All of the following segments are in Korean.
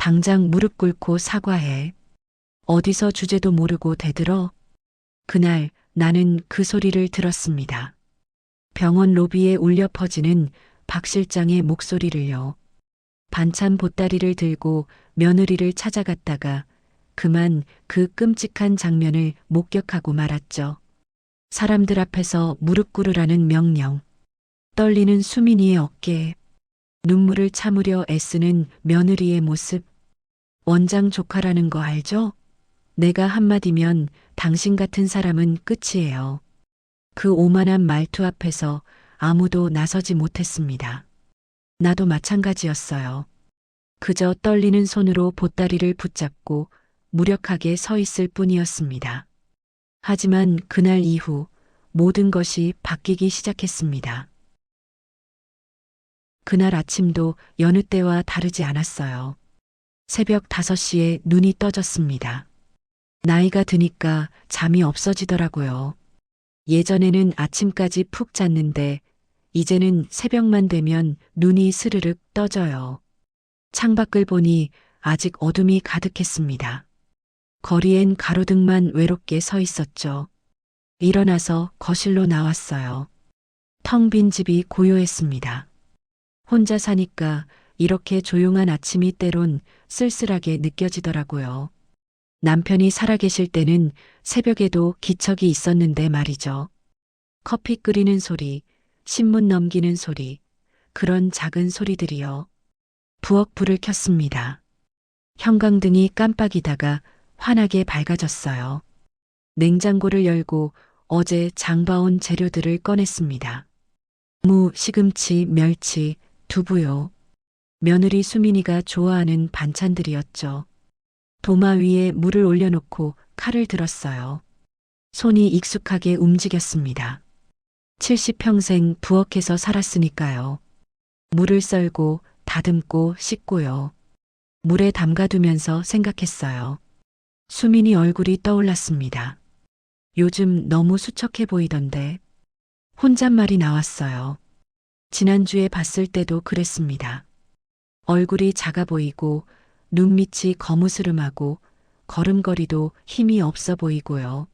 당장 무릎 꿇고 사과해. 어디서 주제도 모르고 대들어? 그날 나는 그 소리를 들었습니다. 병원 로비에 울려 퍼지는 박 실장의 목소리를요. 반찬 보따리를 들고 며느리를 찾아갔다가 그만 그 끔찍한 장면을 목격하고 말았죠. 사람들 앞에서 무릎 꿇으라는 명령. 떨리는 수민이의 어깨에 눈물을 참으려 애쓰는 며느리의 모습. 원장 조카라는 거 알죠? 내가 한마디면 당신 같은 사람은 끝이에요. 그 오만한 말투 앞에서 아무도 나서지 못했습니다. 나도 마찬가지였어요. 그저 떨리는 손으로 보따리를 붙잡고 무력하게 서 있을 뿐이었습니다. 하지만 그날 이후 모든 것이 바뀌기 시작했습니다. 그날 아침도 여느 때와 다르지 않았어요. 새벽 5시에 눈이 떠졌습니다. 나이가 드니까 잠이 없어지더라고요. 예전에는 아침까지 푹 잤는데 이제는 새벽만 되면 눈이 스르륵 떠져요. 창밖을 보니 아직 어둠이 가득했습니다. 거리엔 가로등만 외롭게 서 있었죠. 일어나서 거실로 나왔어요. 텅 빈 집이 고요했습니다. 혼자 사니까 이렇게 조용한 아침이 때론 쓸쓸하게 느껴지더라고요. 남편이 살아계실 때는 새벽에도 기척이 있었는데 말이죠. 커피 끓이는 소리, 신문 넘기는 소리, 그런 작은 소리들이요. 부엌 불을 켰습니다. 형광등이 깜빡이다가 환하게 밝아졌어요. 냉장고를 열고 어제 장봐온 재료들을 꺼냈습니다. 무, 시금치, 멸치, 두부요. 며느리 수민이가 좋아하는 반찬들이었죠. 도마 위에 물을 올려놓고 칼을 들었어요. 손이 익숙하게 움직였습니다. 70평생 부엌에서 살았으니까요. 물을 썰고 다듬고 씻고요. 물에 담가두면서 생각했어요. 수민이 얼굴이 떠올랐습니다. 요즘 너무 수척해 보이던데. 혼잣말이 나왔어요. 지난주에 봤을 때도 그랬습니다. 얼굴이 작아 보이고 눈밑이 거무스름하고 걸음걸이도 힘이 없어 보이고요.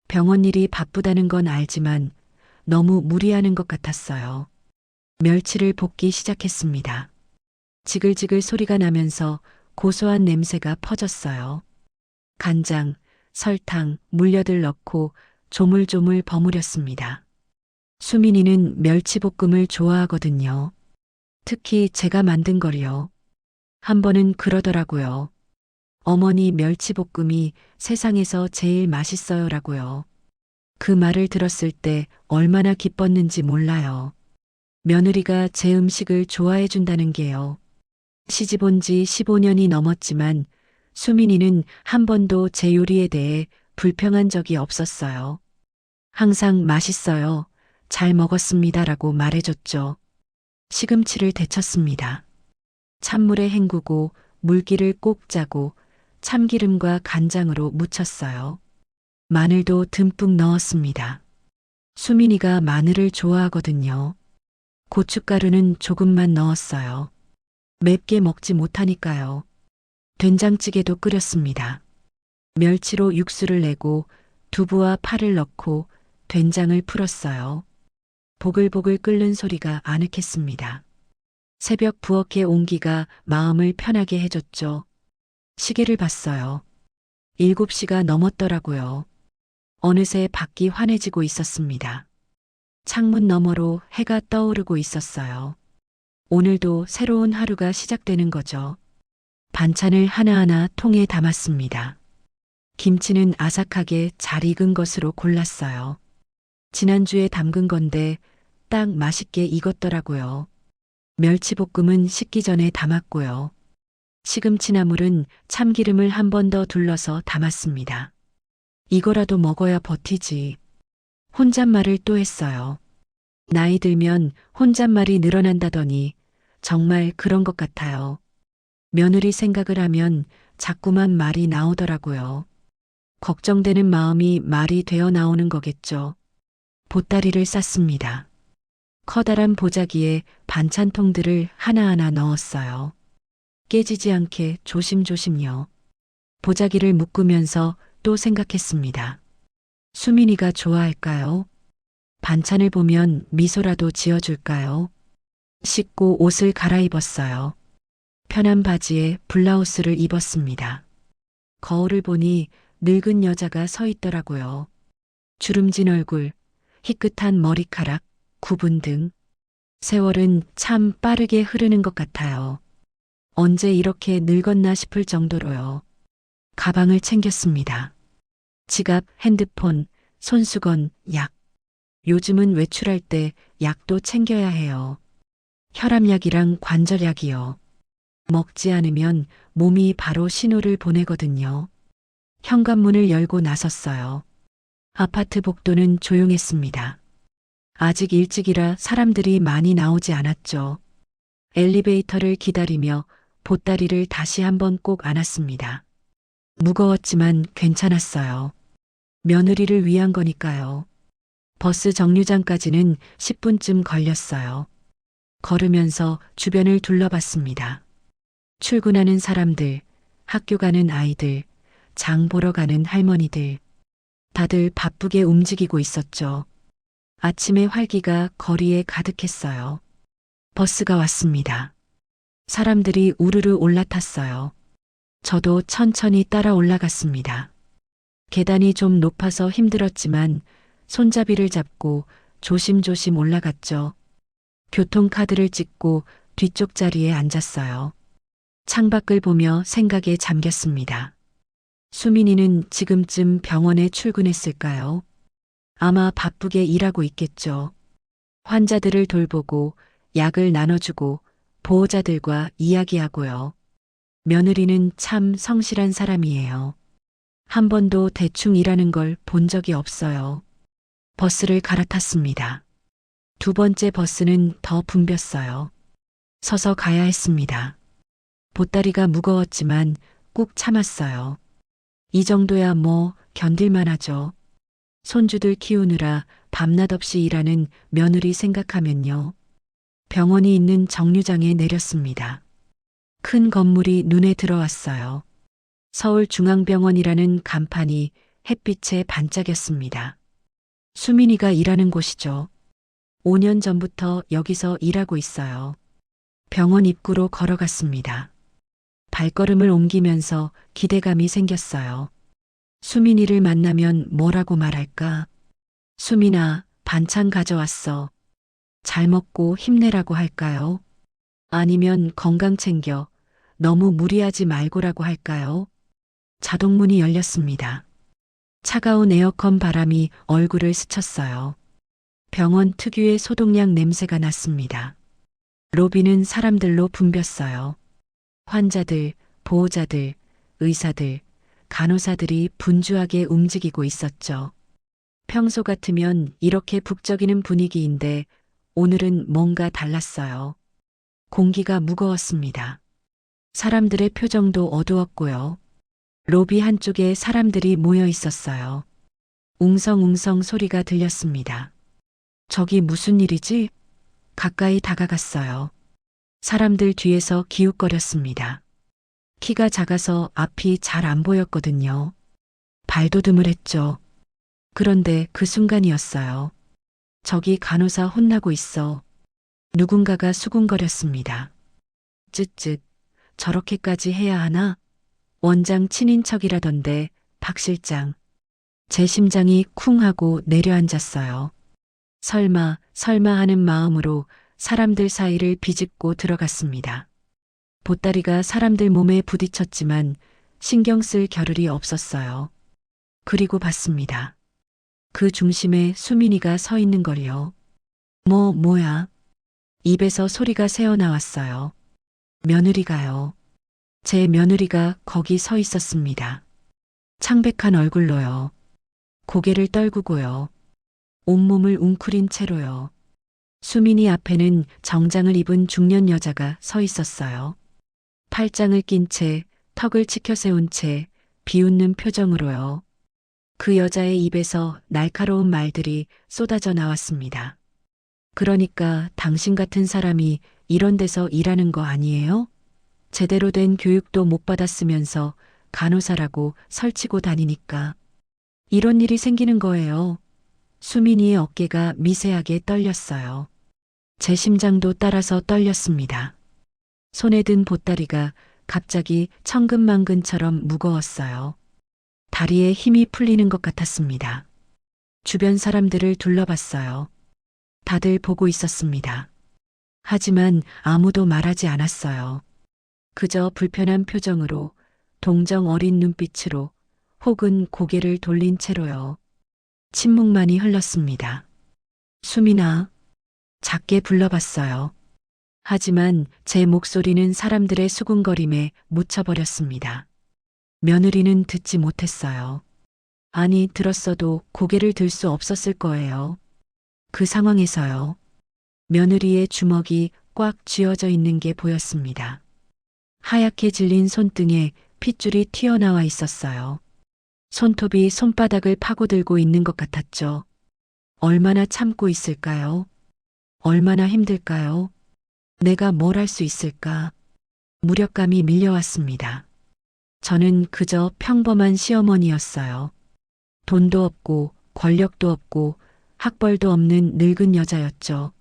병원 일이 바쁘다는 건 알지만 너무 무리하는 것 같았어요. 멸치를 볶기 시작했습니다. 지글지글 소리가 나면서 고소한 냄새가 퍼졌어요. 간장, 설탕, 물엿을 넣고 조물조물 버무렸습니다. 수민이는 멸치볶음을 좋아하거든요. 특히 제가 만든 걸요. 한 번은 그러더라고요. 어머니 멸치볶음이 세상에서 제일 맛있어요라고요. 그 말을 들었을 때 얼마나 기뻤는지 몰라요. 며느리가 제 음식을 좋아해 준다는 게요. 시집 온 지 15년이 넘었지만 수민이는 한 번도 제 요리에 대해 불평한 적이 없었어요. 항상 맛있어요. 잘 먹었습니다라고 말해줬죠. 시금치를 데쳤습니다. 찬물에 헹구고 물기를 꼭 짜고 참기름과 간장으로 무쳤어요. 마늘도 듬뿍 넣었습니다. 수민이가 마늘을 좋아하거든요. 고춧가루는 조금만 넣었어요. 맵게 먹지 못하니까요. 된장찌개도 끓였습니다. 멸치로 육수를 내고 두부와 파를 넣고 된장을 풀었어요. 보글보글 끓는 소리가 아늑했습니다. 새벽 부엌의 온기가 마음을 편하게 해줬죠. 시계를 봤어요. 7시가 넘었더라고요. 어느새 밖이 환해지고 있었습니다. 창문 너머로 해가 떠오르고 있었어요. 오늘도 새로운 하루가 시작되는 거죠. 반찬을 하나하나 통에 담았습니다. 김치는 아삭하게 잘 익은 것으로 골랐어요. 지난주에 담근 건데 딱 맛있게 익었더라고요. 멸치볶음은 식기 전에 담았고요. 시금치나물은 참기름을 한 번 더 둘러서 담았습니다. 이거라도 먹어야 버티지. 혼잣말을 또 했어요. 나이 들면 혼잣말이 늘어난다더니 정말 그런 것 같아요. 며느리 생각을 하면 자꾸만 말이 나오더라고요. 걱정되는 마음이 말이 되어 나오는 거겠죠. 보따리를 쌌습니다. 커다란 보자기에 반찬통들을 하나하나 넣었어요. 깨지지 않게 조심조심요. 보자기를 묶으면서 또 생각했습니다. 수민이가 좋아할까요? 반찬을 보면 미소라도 지어줄까요? 씻고 옷을 갈아입었어요. 편한 바지에 블라우스를 입었습니다. 거울을 보니 늙은 여자가 서 있더라고요. 주름진 얼굴, 희끗한 머리카락, 구분 등. 세월은 참 빠르게 흐르는 것 같아요. 언제 이렇게 늙었나 싶을 정도로요. 가방을 챙겼습니다. 지갑, 핸드폰, 손수건, 약. 요즘은 외출할 때 약도 챙겨야 해요. 혈압약이랑 관절약이요. 먹지 않으면 몸이 바로 신호를 보내거든요. 현관문을 열고 나섰어요. 아파트 복도는 조용했습니다. 아직 일찍이라 사람들이 많이 나오지 않았죠. 엘리베이터를 기다리며 보따리를 다시 한번 꼭 안았습니다. 무거웠지만 괜찮았어요. 며느리를 위한 거니까요. 버스 정류장까지는 10분쯤 걸렸어요. 걸으면서 주변을 둘러봤습니다. 출근하는 사람들, 학교 가는 아이들, 장 보러 가는 할머니들. 다들 바쁘게 움직이고 있었죠. 아침의 활기가 거리에 가득했어요. 버스가 왔습니다. 사람들이 우르르 올라탔어요. 저도 천천히 따라 올라갔습니다. 계단이 좀 높아서 힘들었지만 손잡이를 잡고 조심조심 올라갔죠. 교통카드를 찍고 뒤쪽 자리에 앉았어요. 창밖을 보며 생각에 잠겼습니다. 수민이는 지금쯤 병원에 출근했을까요? 아마 바쁘게 일하고 있겠죠. 환자들을 돌보고 약을 나눠주고 보호자들과 이야기하고요. 며느리는 참 성실한 사람이에요. 한 번도 대충 일하는 걸 본 적이 없어요. 버스를 갈아탔습니다. 두 번째 버스는 더 붐볐어요. 서서 가야 했습니다. 보따리가 무거웠지만 꾹 참았어요. 이 정도야 뭐 견딜만 하죠. 손주들 키우느라 밤낮 없이 일하는 며느리 생각하면요. 병원이 있는 정류장에 내렸습니다. 큰 건물이 눈에 들어왔어요. 서울중앙병원이라는 간판이 햇빛에 반짝였습니다. 수민이가 일하는 곳이죠. 5년 전부터 여기서 일하고 있어요. 병원 입구로 걸어갔습니다. 발걸음을 옮기면서 기대감이 생겼어요. 수민이를 만나면 뭐라고 말할까? 수민아, 반찬 가져왔어. 잘 먹고 힘내라고 할까요? 아니면 건강 챙겨. 너무 무리하지 말고라고 할까요? 자동문이 열렸습니다. 차가운 에어컨 바람이 얼굴을 스쳤어요. 병원 특유의 소독약 냄새가 났습니다. 로비는 사람들로 붐볐어요. 환자들, 보호자들, 의사들, 간호사들이 분주하게 움직이고 있었죠. 평소 같으면 이렇게 북적이는 분위기인데 오늘은 뭔가 달랐어요. 공기가 무거웠습니다. 사람들의 표정도 어두웠고요. 로비 한쪽에 사람들이 모여 있었어요. 웅성웅성 소리가 들렸습니다. 저기 무슨 일이지? 가까이 다가갔어요. 사람들 뒤에서 기웃거렸습니다. 키가 작아서 앞이 잘 안 보였거든요. 발돋움을 했죠. 그런데 그 순간이었어요. 저기 간호사 혼나고 있어. 누군가가 수군거렸습니다. 쯧쯧, 저렇게까지 해야 하나? 원장 친인척이라던데, 박 실장. 제 심장이 쿵 하고 내려앉았어요. 설마 하는 마음으로 사람들 사이를 비집고 들어갔습니다. 보따리가 사람들 몸에 부딪혔지만 신경 쓸 겨를이 없었어요. 그리고 봤습니다. 그 중심에 수민이가 서 있는 걸요. 뭐야? 입에서 소리가 새어나왔어요. 며느리가요. 제 며느리가 거기 서 있었습니다. 창백한 얼굴로요. 고개를 떨구고요. 온몸을 웅크린 채로요. 수민이 앞에는 정장을 입은 중년 여자가 서 있었어요. 팔짱을 낀 채, 턱을 치켜 세운 채, 비웃는 표정으로요. 그 여자의 입에서 날카로운 말들이 쏟아져 나왔습니다. 그러니까 당신 같은 사람이 이런 데서 일하는 거 아니에요? 제대로 된 교육도 못 받았으면서 간호사라고 설치고 다니니까 이런 일이 생기는 거예요. 수민이의 어깨가 미세하게 떨렸어요. 제 심장도 따라서 떨렸습니다. 손에 든 보따리가 갑자기 천근만근처럼 무거웠어요. 다리에 힘이 풀리는 것 같았습니다. 주변 사람들을 둘러봤어요. 다들 보고 있었습니다. 하지만 아무도 말하지 않았어요. 그저 불편한 표정으로, 동정 어린 눈빛으로, 혹은 고개를 돌린 채로요. 침묵만이 흘렀습니다. 수민아, 작게 불러봤어요. 하지만 제 목소리는 사람들의 수군거림에 묻혀버렸습니다. 며느리는 듣지 못했어요. 아니, 들었어도 고개를 들 수 없었을 거예요. 그 상황에서요. 며느리의 주먹이 꽉 쥐어져 있는 게 보였습니다. 하얗게 질린 손등에 핏줄이 튀어나와 있었어요. 손톱이 손바닥을 파고들고 있는 것 같았죠. 얼마나 참고 있을까요? 얼마나 힘들까요? 내가 뭘 할 수 있을까? 무력감이 밀려왔습니다. 저는 그저 평범한 시어머니였어요. 돈도 없고 권력도 없고 학벌도 없는 늙은 여자였죠.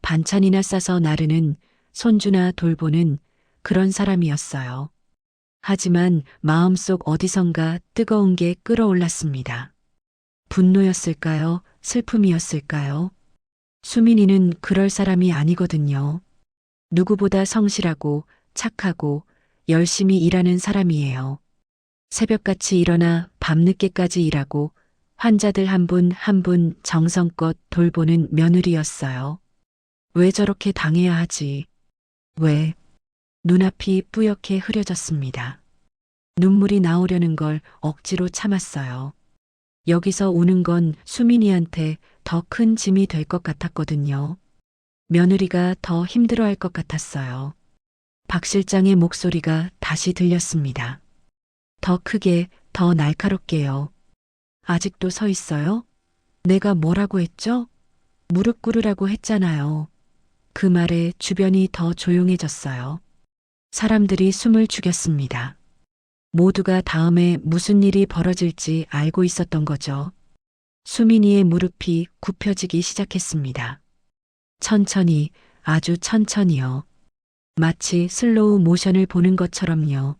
반찬이나 싸서 나르는, 손주나 돌보는 그런 사람이었어요. 하지만 마음속 어디선가 뜨거운 게 끓어올랐습니다. 분노였을까요? 슬픔이었을까요? 수민이는 그럴 사람이 아니거든요. 누구보다 성실하고 착하고 열심히 일하는 사람이에요. 새벽같이 일어나 밤늦게까지 일하고 환자들 한 분 한 분 정성껏 돌보는 며느리였어요. 왜 저렇게 당해야 하지? 왜? 눈앞이 뿌옇게 흐려졌습니다. 눈물이 나오려는 걸 억지로 참았어요. 여기서 우는 건 수민이한테 더 큰 짐이 될 것 같았거든요. 며느리가 더 힘들어할 것 같았어요. 박 실장의 목소리가 다시 들렸습니다. 더 크게, 더 날카롭게요. 아직도 서 있어요? 내가 뭐라고 했죠? 무릎 꿇으라고 했잖아요. 그 말에 주변이 더 조용해졌어요. 사람들이 숨을 죽였습니다. 모두가 다음에 무슨 일이 벌어질지 알고 있었던 거죠. 수민이의 무릎이 굽혀지기 시작했습니다. 천천히, 아주 천천히요. 마치 슬로우 모션을 보는 것처럼요.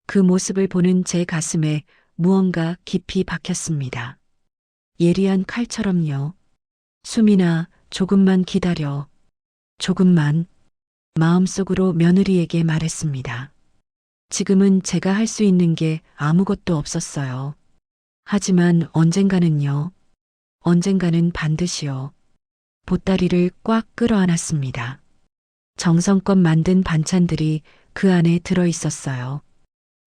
그 모습을 보는 제 가슴에 무언가 깊이 박혔습니다. 예리한 칼처럼요. 수민아, 조금만 기다려. 조금만. 마음속으로 며느리에게 말했습니다. 지금은 제가 할 수 있는 게 아무것도 없었어요. 하지만 언젠가는요. 언젠가는 반드시요. 보따리를 꽉 끌어안았습니다. 정성껏 만든 반찬들이 그 안에 들어 있었어요.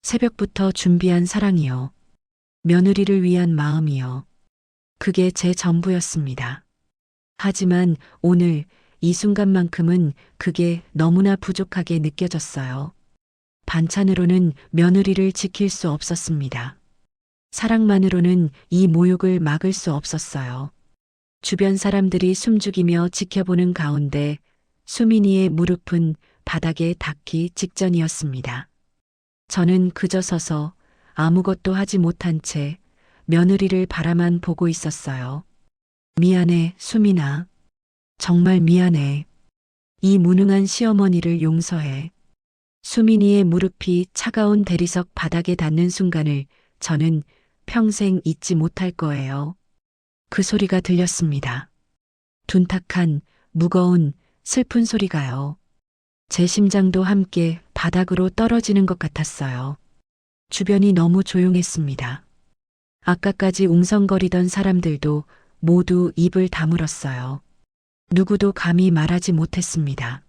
새벽부터 준비한 사랑이요. 며느리를 위한 마음이요. 그게 제 전부였습니다. 하지만 오늘 이 순간만큼은 그게 너무나 부족하게 느껴졌어요. 반찬으로는 며느리를 지킬 수 없었습니다. 사랑만으로는 이 모욕을 막을 수 없었어요. 주변 사람들이 숨죽이며 지켜보는 가운데 수민이의 무릎은 바닥에 닿기 직전이었습니다. 저는 그저 서서 아무것도 하지 못한 채 며느리를 바라만 보고 있었어요. 미안해, 수민아. 정말 미안해. 이 무능한 시어머니를 용서해. 수민이의 무릎이 차가운 대리석 바닥에 닿는 순간을 저는 평생 잊지 못할 거예요. 그 소리가 들렸습니다. 둔탁한, 무거운, 슬픈 소리가요. 제 심장도 함께 바닥으로 떨어지는 것 같았어요. 주변이 너무 조용했습니다. 아까까지 웅성거리던 사람들도 모두 입을 다물었어요. 누구도 감히 말하지 못했습니다.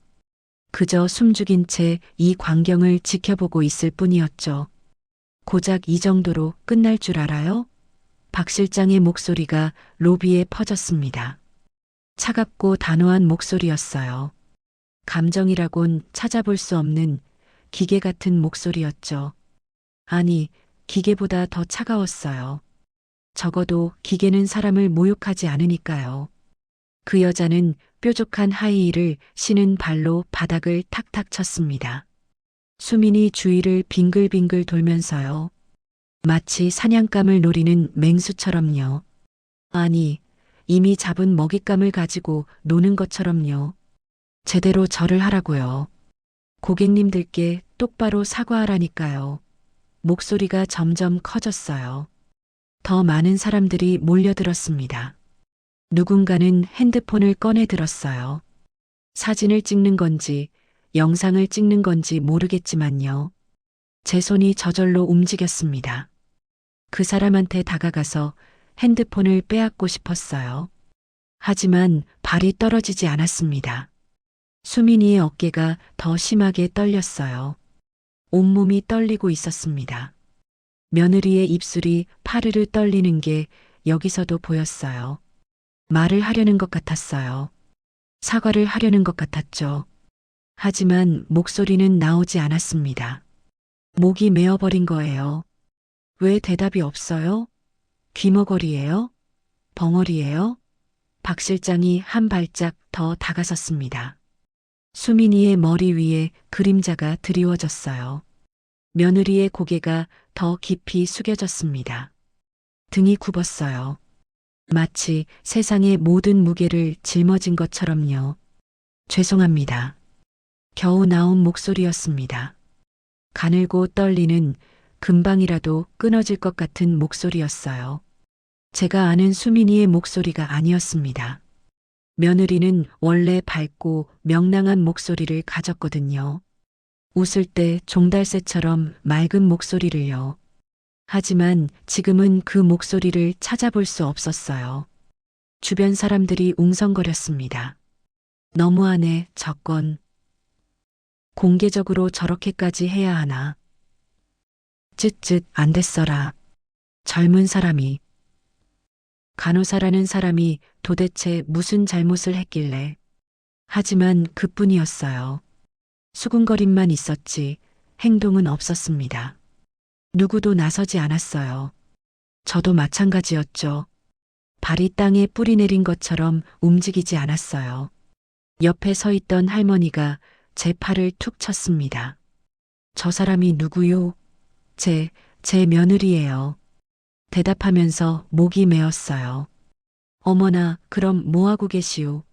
그저 숨죽인 채 이 광경을 지켜보고 있을 뿐이었죠. 고작 이 정도로 끝날 줄 알아요? 박 실장의 목소리가 로비에 퍼졌습니다. 차갑고 단호한 목소리였어요. 감정이라곤 찾아볼 수 없는 기계 같은 목소리였죠. 아니, 기계보다 더 차가웠어요. 적어도 기계는 사람을 모욕하지 않으니까요. 그 여자는 뾰족한 하이힐을 신은 발로 바닥을 탁탁 쳤습니다. 수민이 주위를 빙글빙글 돌면서요. 마치 사냥감을 노리는 맹수처럼요. 아니, 이미 잡은 먹잇감을 가지고 노는 것처럼요. 제대로 절을 하라고요. 고객님들께 똑바로 사과하라니까요. 목소리가 점점 커졌어요. 더 많은 사람들이 몰려들었습니다. 누군가는 핸드폰을 꺼내 들었어요. 사진을 찍는 건지 영상을 찍는 건지 모르겠지만요. 제 손이 저절로 움직였습니다. 그 사람한테 다가가서 핸드폰을 빼앗고 싶었어요. 하지만 발이 떨어지지 않았습니다. 수민이의 어깨가 더 심하게 떨렸어요. 온몸이 떨리고 있었습니다. 며느리의 입술이 파르르 떨리는 게 여기서도 보였어요. 말을 하려는 것 같았어요. 사과를 하려는 것 같았죠. 하지만 목소리는 나오지 않았습니다. 목이 메어버린 거예요. 왜 대답이 없어요? 귀머거리예요? 벙어리예요? 박 실장이 한 발짝 더 다가섰습니다. 수민이의 머리 위에 그림자가 드리워졌어요. 며느리의 고개가 더 깊이 숙여졌습니다. 등이 굽었어요. 마치 세상의 모든 무게를 짊어진 것처럼요. 죄송합니다. 겨우 나온 목소리였습니다. 가늘고 떨리는 금방이라도 끊어질 것 같은 목소리였어요. 제가 아는 수민이의 목소리가 아니었습니다. 며느리는 원래 밝고 명랑한 목소리를 가졌거든요. 웃을 때 종달새처럼 맑은 목소리를요. 하지만 지금은 그 목소리를 찾아볼 수 없었어요. 주변 사람들이 웅성거렸습니다. 너무하네, 저건. 공개적으로 저렇게까지 해야 하나. 쯧쯧 안 됐어라. 젊은 사람이. 간호사라는 사람이 도대체 무슨 잘못을 했길래. 하지만 그뿐이었어요. 수군거림만 있었지 행동은 없었습니다. 누구도 나서지 않았어요. 저도 마찬가지였죠. 발이 땅에 뿌리 내린 것처럼 움직이지 않았어요. 옆에 서 있던 할머니가 제 팔을 툭 쳤습니다. 저 사람이 누구요? 제 며느리예요. 대답하면서 목이 메었어요. 어머나, 그럼 뭐하고 계시오?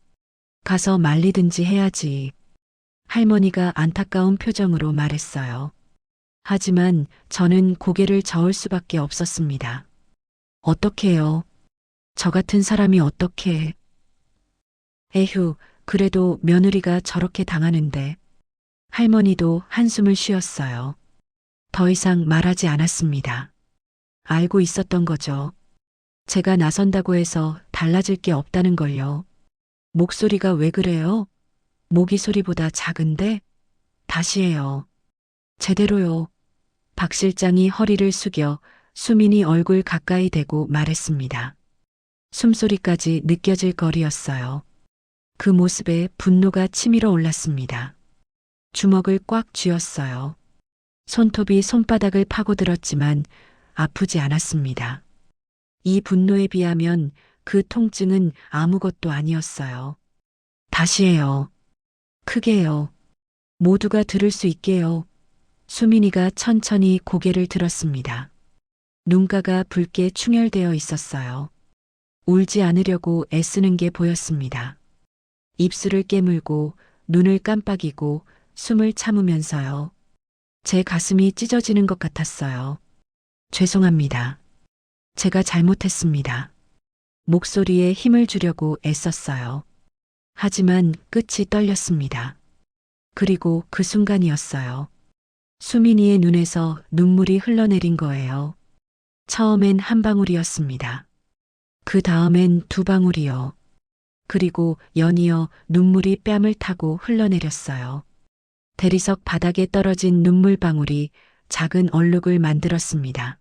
가서 말리든지 해야지. 할머니가 안타까운 표정으로 말했어요. 하지만 저는 고개를 저을 수밖에 없었습니다. 어떡해요? 저 같은 사람이 어떻게. 에휴, 그래도 며느리가 저렇게 당하는데. 할머니도 한숨을 쉬었어요. 더 이상 말하지 않았습니다. 알고 있었던 거죠. 제가 나선다고 해서 달라질 게 없다는 걸요. 목소리가 왜 그래요? 모기 소리보다 작은데? 다시 해요. 제대로요. 박 실장이 허리를 숙여 수민이 얼굴 가까이 대고 말했습니다. 숨소리까지 느껴질 거리였어요. 그 모습에 분노가 치밀어 올랐습니다. 주먹을 꽉 쥐었어요. 손톱이 손바닥을 파고들었지만 아프지 않았습니다. 이 분노에 비하면 그 통증은 아무것도 아니었어요. 다시 해요. 크게요. 모두가 들을 수 있게요. 수민이가 천천히 고개를 들었습니다. 눈가가 붉게 충혈되어 있었어요. 울지 않으려고 애쓰는 게 보였습니다. 입술을 깨물고 눈을 깜빡이고 숨을 참으면서요. 제 가슴이 찢어지는 것 같았어요. 죄송합니다. 제가 잘못했습니다. 목소리에 힘을 주려고 애썼어요. 하지만 끝이 떨렸습니다. 그리고 그 순간이었어요. 수민이의 눈에서 눈물이 흘러내린 거예요. 처음엔 한 방울이었습니다. 그 다음엔 두 방울이요. 그리고 연이어 눈물이 뺨을 타고 흘러내렸어요. 대리석 바닥에 떨어진 눈물방울이 작은 얼룩을 만들었습니다.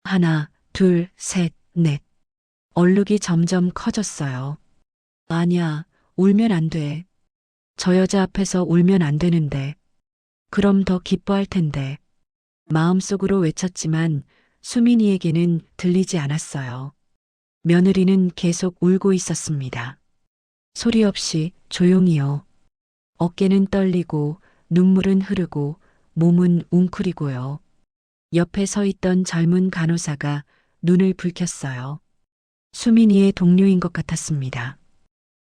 하나, 둘, 셋, 넷. 얼룩이 점점 커졌어요. 아니야, 울면 안 돼. 저 여자 앞에서 울면 안 되는데. 그럼 더 기뻐할 텐데. 마음속으로 외쳤지만 수민이에게는 들리지 않았어요. 며느리는 계속 울고 있었습니다. 소리 없이 조용히요. 어깨는 떨리고 눈물은 흐르고 몸은 웅크리고요. 옆에 서 있던 젊은 간호사가 눈을 붉혔어요. 수민이의 동료인 것 같았습니다.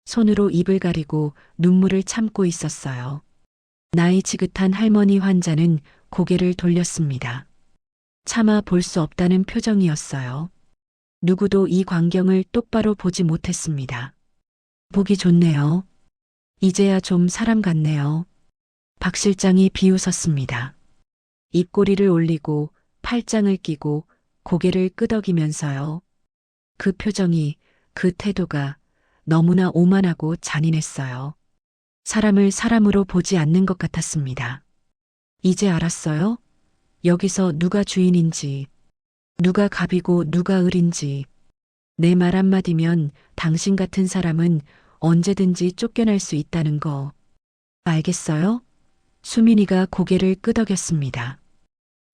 손으로 입을 가리고 눈물을 참고 있었어요. 나이 지긋한 할머니 환자는 고개를 돌렸습니다. 차마 볼 수 없다는 표정이었어요. 누구도 이 광경을 똑바로 보지 못했습니다. 보기 좋네요. 이제야 좀 사람 같네요. 박 실장이 비웃었습니다. 입꼬리를 올리고 팔짱을 끼고 고개를 끄덕이면서요. 그 표정이, 그 태도가 너무나 오만하고 잔인했어요. 사람을 사람으로 보지 않는 것 같았습니다. 이제 알았어요? 여기서 누가 주인인지, 누가 갑이고 누가 을인지. 내 말 한마디면 당신 같은 사람은 언제든지 쫓겨날 수 있다는 거. 알겠어요? 수민이가 고개를 끄덕였습니다.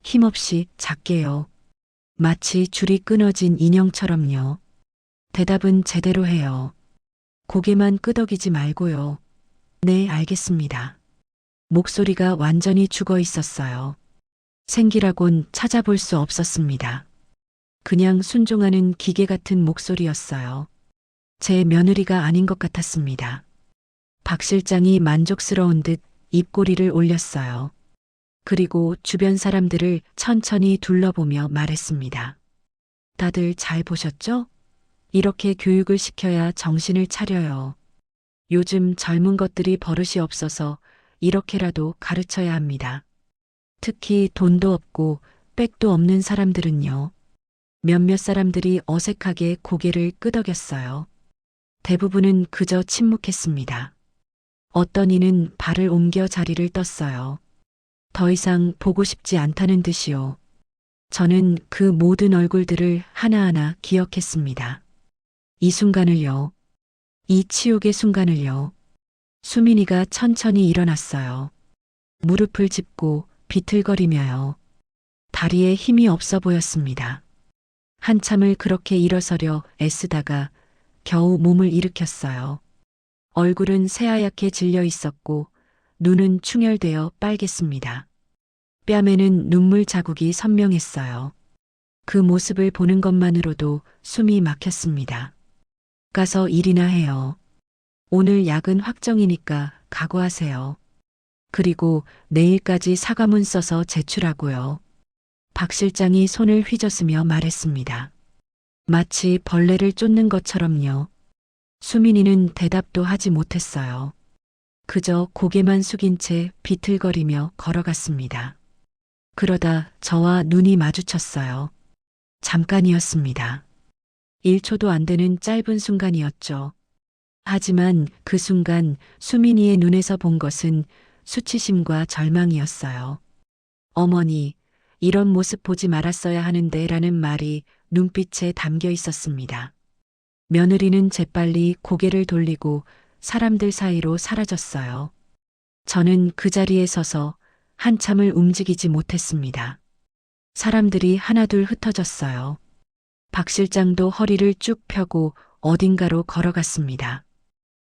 힘없이 작게요. 마치 줄이 끊어진 인형처럼요. 대답은 제대로 해요. 고개만 끄덕이지 말고요. 네, 알겠습니다. 목소리가 완전히 죽어 있었어요. 생기라곤 찾아볼 수 없었습니다. 그냥 순종하는 기계 같은 목소리였어요. 제 며느리가 아닌 것 같았습니다. 박 실장이 만족스러운 듯 입꼬리를 올렸어요. 그리고 주변 사람들을 천천히 둘러보며 말했습니다. 다들 잘 보셨죠? 이렇게 교육을 시켜야 정신을 차려요. 요즘 젊은 것들이 버릇이 없어서 이렇게라도 가르쳐야 합니다. 특히 돈도 없고 백도 없는 사람들은요. 몇몇 사람들이 어색하게 고개를 끄덕였어요. 대부분은 그저 침묵했습니다. 어떤 이는 발을 옮겨 자리를 떴어요. 더 이상 보고 싶지 않다는 듯이요. 저는 그 모든 얼굴들을 하나하나 기억했습니다. 이 순간을요. 이 치욕의 순간을요. 수민이가 천천히 일어났어요. 무릎을 짚고 비틀거리며요. 다리에 힘이 없어 보였습니다. 한참을 그렇게 일어서려 애쓰다가 겨우 몸을 일으켰어요. 얼굴은 새하얗게 질려 있었고 눈은 충혈되어 빨갰습니다. 뺨에는 눈물 자국이 선명했어요. 그 모습을 보는 것만으로도 숨이 막혔습니다. 가서 일이나 해요. 오늘 야근 확정이니까 각오하세요. 그리고 내일까지 사과문 써서 제출하고요. 박 실장이 손을 휘저으며 말했습니다. 마치 벌레를 쫓는 것처럼요. 수민이는 대답도 하지 못했어요. 그저 고개만 숙인 채 비틀거리며 걸어갔습니다. 그러다 저와 눈이 마주쳤어요. 잠깐이었습니다. 1초도 안 되는 짧은 순간이었죠. 하지만 그 순간 수민이의 눈에서 본 것은 수치심과 절망이었어요. 어머니, 이런 모습 보지 말았어야 하는데 라는 말이 눈빛에 담겨 있었습니다. 며느리는 재빨리 고개를 돌리고 사람들 사이로 사라졌어요. 저는 그 자리에 서서 한참을 움직이지 못했습니다. 사람들이 하나둘 흩어졌어요. 박 실장도 허리를 쭉 펴고 어딘가로 걸어갔습니다.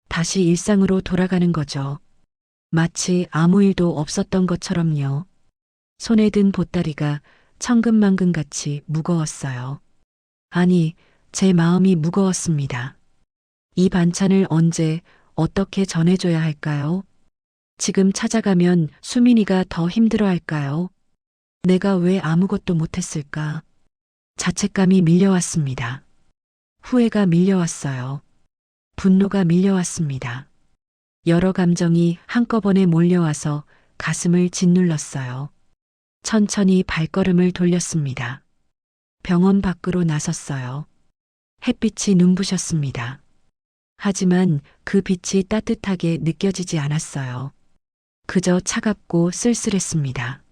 다시 일상으로 돌아가는 거죠. 마치 아무 일도 없었던 것처럼요. 손에 든 보따리가 천근만근같이 무거웠어요. 아니, 제 마음이 무거웠습니다. 이 반찬을 언제, 어떻게 전해줘야 할까요? 지금 찾아가면 수민이가 더 힘들어 할까요? 내가 왜 아무것도 못했을까? 자책감이 밀려왔습니다. 후회가 밀려왔어요. 분노가 밀려왔습니다. 여러 감정이 한꺼번에 몰려와서 가슴을 짓눌렀어요. 천천히 발걸음을 돌렸습니다. 병원 밖으로 나섰어요. 햇빛이 눈부셨습니다. 하지만 그 빛이 따뜻하게 느껴지지 않았어요. 그저 차갑고 쓸쓸했습니다.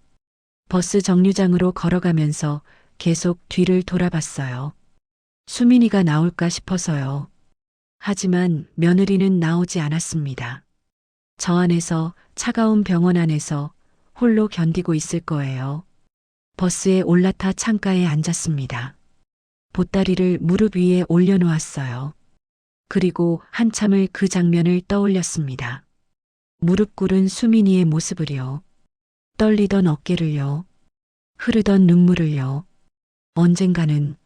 버스 정류장으로 걸어가면서 계속 뒤를 돌아봤어요. 수민이가 나올까 싶어서요. 하지만 며느리는 나오지 않았습니다. 저 안에서, 차가운 병원 안에서 홀로 견디고 있을 거예요. 버스에 올라타 창가에 앉았습니다. 보따리를 무릎 위에 올려놓았어요. 그리고 한참을 그 장면을 떠올렸습니다. 무릎 꿇은 수민이의 모습을요. 떨리던 어깨를요. 흐르던 눈물을요. 언젠가는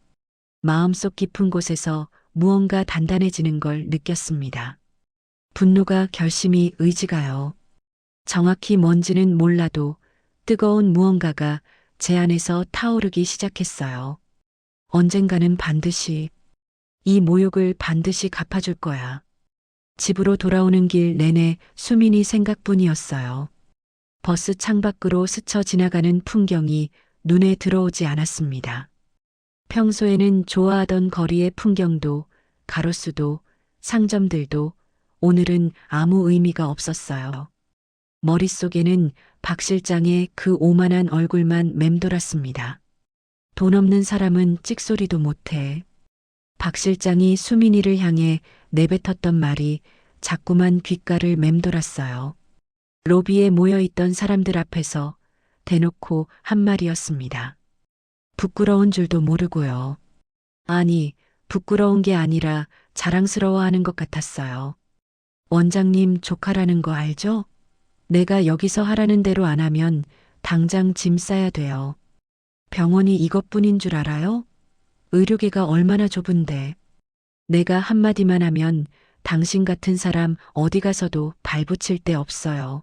마음속 깊은 곳에서 무언가 단단해지는 걸 느꼈습니다. 분노가 결심이 의지가요. 정확히 뭔지는 몰라도 뜨거운 무언가가 제 안에서 타오르기 시작했어요. 언젠가는 반드시 이 모욕을 반드시 갚아줄 거야. 집으로 돌아오는 길 내내 수민이 생각뿐이었어요. 버스 창밖으로 스쳐 지나가는 풍경이 눈에 들어오지 않았습니다. 평소에는 좋아하던 거리의 풍경도, 가로수도, 상점들도 오늘은 아무 의미가 없었어요. 머릿속에는 박 실장의 그 오만한 얼굴만 맴돌았습니다. 돈 없는 사람은 찍소리도 못해. 박 실장이 수민이를 향해 내뱉었던 말이 자꾸만 귓가를 맴돌았어요. 로비에 모여있던 사람들 앞에서 대놓고 한 말이었습니다. 부끄러운 줄도 모르고요. 아니, 부끄러운 게 아니라 자랑스러워하는 것 같았어요. 원장님 조카라는 거 알죠? 내가 여기서 하라는 대로 안 하면 당장 짐 싸야 돼요. 병원이 이것뿐인 줄 알아요? 의료계가 얼마나 좁은데. 내가 한마디만 하면 당신 같은 사람 어디 가서도 발붙일 데 없어요.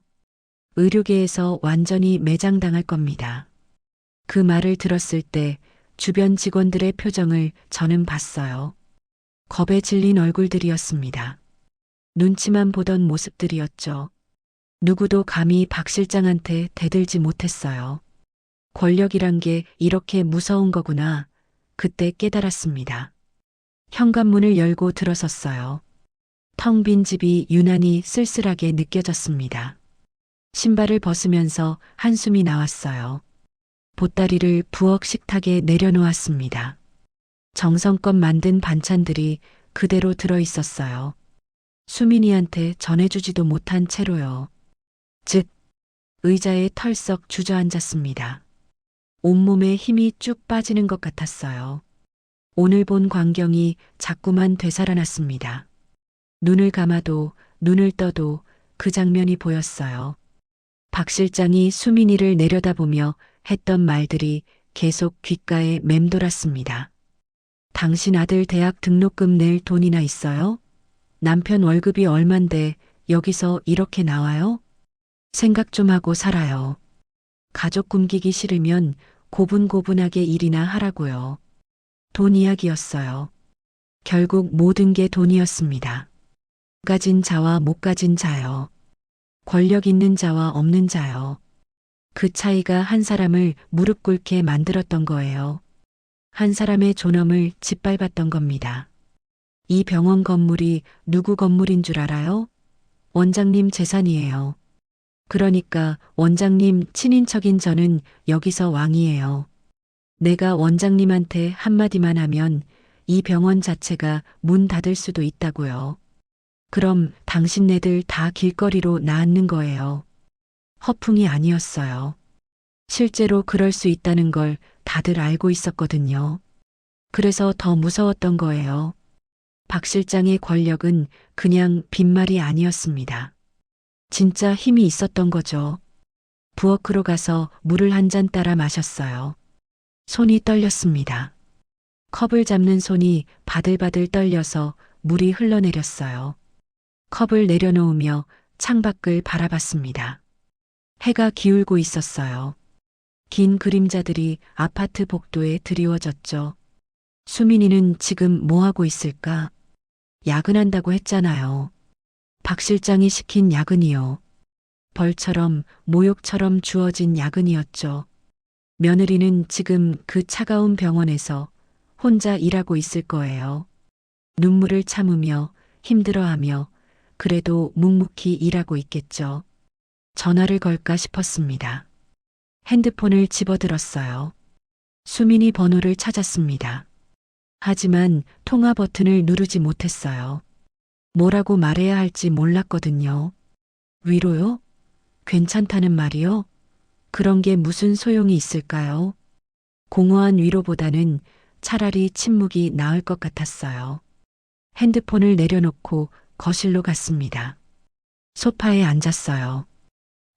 의료계에서 완전히 매장당할 겁니다. 그 말을 들었을 때 주변 직원들의 표정을 저는 봤어요. 겁에 질린 얼굴들이었습니다. 눈치만 보던 모습들이었죠. 누구도 감히 박 실장한테 대들지 못했어요. 권력이란 게 이렇게 무서운 거구나. 그때 깨달았습니다. 현관문을 열고 들어섰어요. 텅 빈 집이 유난히 쓸쓸하게 느껴졌습니다. 신발을 벗으면서 한숨이 나왔어요. 보따리를 부엌 식탁에 내려놓았습니다. 정성껏 만든 반찬들이 그대로 들어 있었어요. 수민이한테 전해주지도 못한 채로요. 즉, 의자에 털썩 주저앉았습니다. 온몸에 힘이 쭉 빠지는 것 같았어요. 오늘 본 광경이 자꾸만 되살아났습니다. 눈을 감아도 눈을 떠도 그 장면이 보였어요. 박 실장이 수민이를 내려다보며 했던 말들이 계속 귓가에 맴돌았습니다. 당신 아들 대학 등록금 낼 돈이나 있어요? 남편 월급이 얼만데 여기서 이렇게 나와요? 생각 좀 하고 살아요. 가족 굶기기 싫으면 고분고분하게 일이나 하라고요. 돈 이야기였어요. 결국 모든 게 돈이었습니다. 가진 자와 못 가진 자요. 권력 있는 자와 없는 자요. 그 차이가 한 사람을 무릎 꿇게 만들었던 거예요. 한 사람의 존엄을 짓밟았던 겁니다. 이 병원 건물이 누구 건물인 줄 알아요? 원장님 재산이에요. 그러니까 원장님 친인척인 저는 여기서 왕이에요. 내가 원장님한테 한마디만 하면 이 병원 자체가 문 닫을 수도 있다고요. 그럼 당신네들 다 길거리로 나앉는 거예요. 허풍이 아니었어요. 실제로 그럴 수 있다는 걸 다들 알고 있었거든요. 그래서 더 무서웠던 거예요. 박 실장의 권력은 그냥 빈말이 아니었습니다. 진짜 힘이 있었던 거죠. 부엌으로 가서 물을 한 잔 따라 마셨어요. 손이 떨렸습니다. 컵을 잡는 손이 바들바들 떨려서 물이 흘러내렸어요. 컵을 내려놓으며 창밖을 바라봤습니다. 해가 기울고 있었어요. 긴 그림자들이 아파트 복도에 드리워졌죠. 수민이는 지금 뭐 하고 있을까? 야근한다고 했잖아요. 박 실장이 시킨 야근이요. 벌처럼 모욕처럼 주어진 야근이었죠. 며느리는 지금 그 차가운 병원에서 혼자 일하고 있을 거예요. 눈물을 참으며 힘들어하며 그래도 묵묵히 일하고 있겠죠. 전화를 걸까 싶었습니다. 핸드폰을 집어들었어요. 수민이 번호를 찾았습니다. 하지만 통화 버튼을 누르지 못했어요. 뭐라고 말해야 할지 몰랐거든요. 위로요? 괜찮다는 말이요? 그런 게 무슨 소용이 있을까요? 공허한 위로보다는 차라리 침묵이 나을 것 같았어요. 핸드폰을 내려놓고 거실로 갔습니다. 소파에 앉았어요.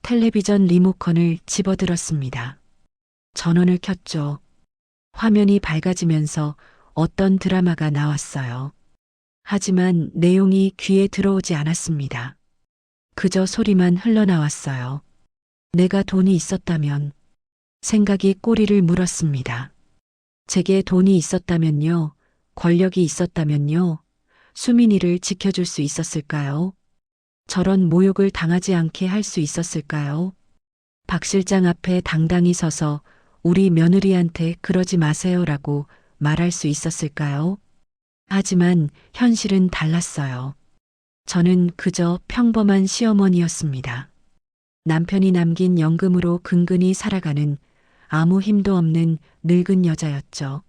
텔레비전 리모컨을 집어들었습니다. 전원을 켰죠. 화면이 밝아지면서 어떤 드라마가 나왔어요. 하지만 내용이 귀에 들어오지 않았습니다. 그저 소리만 흘러나왔어요. 내가 돈이 있었다면. 생각이 꼬리를 물었습니다. 제게 돈이 있었다면요. 권력이 있었다면요. 수민이를 지켜줄 수 있었을까요? 저런 모욕을 당하지 않게 할 수 있었을까요? 박 실장 앞에 당당히 서서 우리 며느리한테 그러지 마세요라고 말할 수 있었을까요? 하지만 현실은 달랐어요. 저는 그저 평범한 시어머니였습니다. 남편이 남긴 연금으로 근근히 살아가는 아무 힘도 없는 늙은 여자였죠.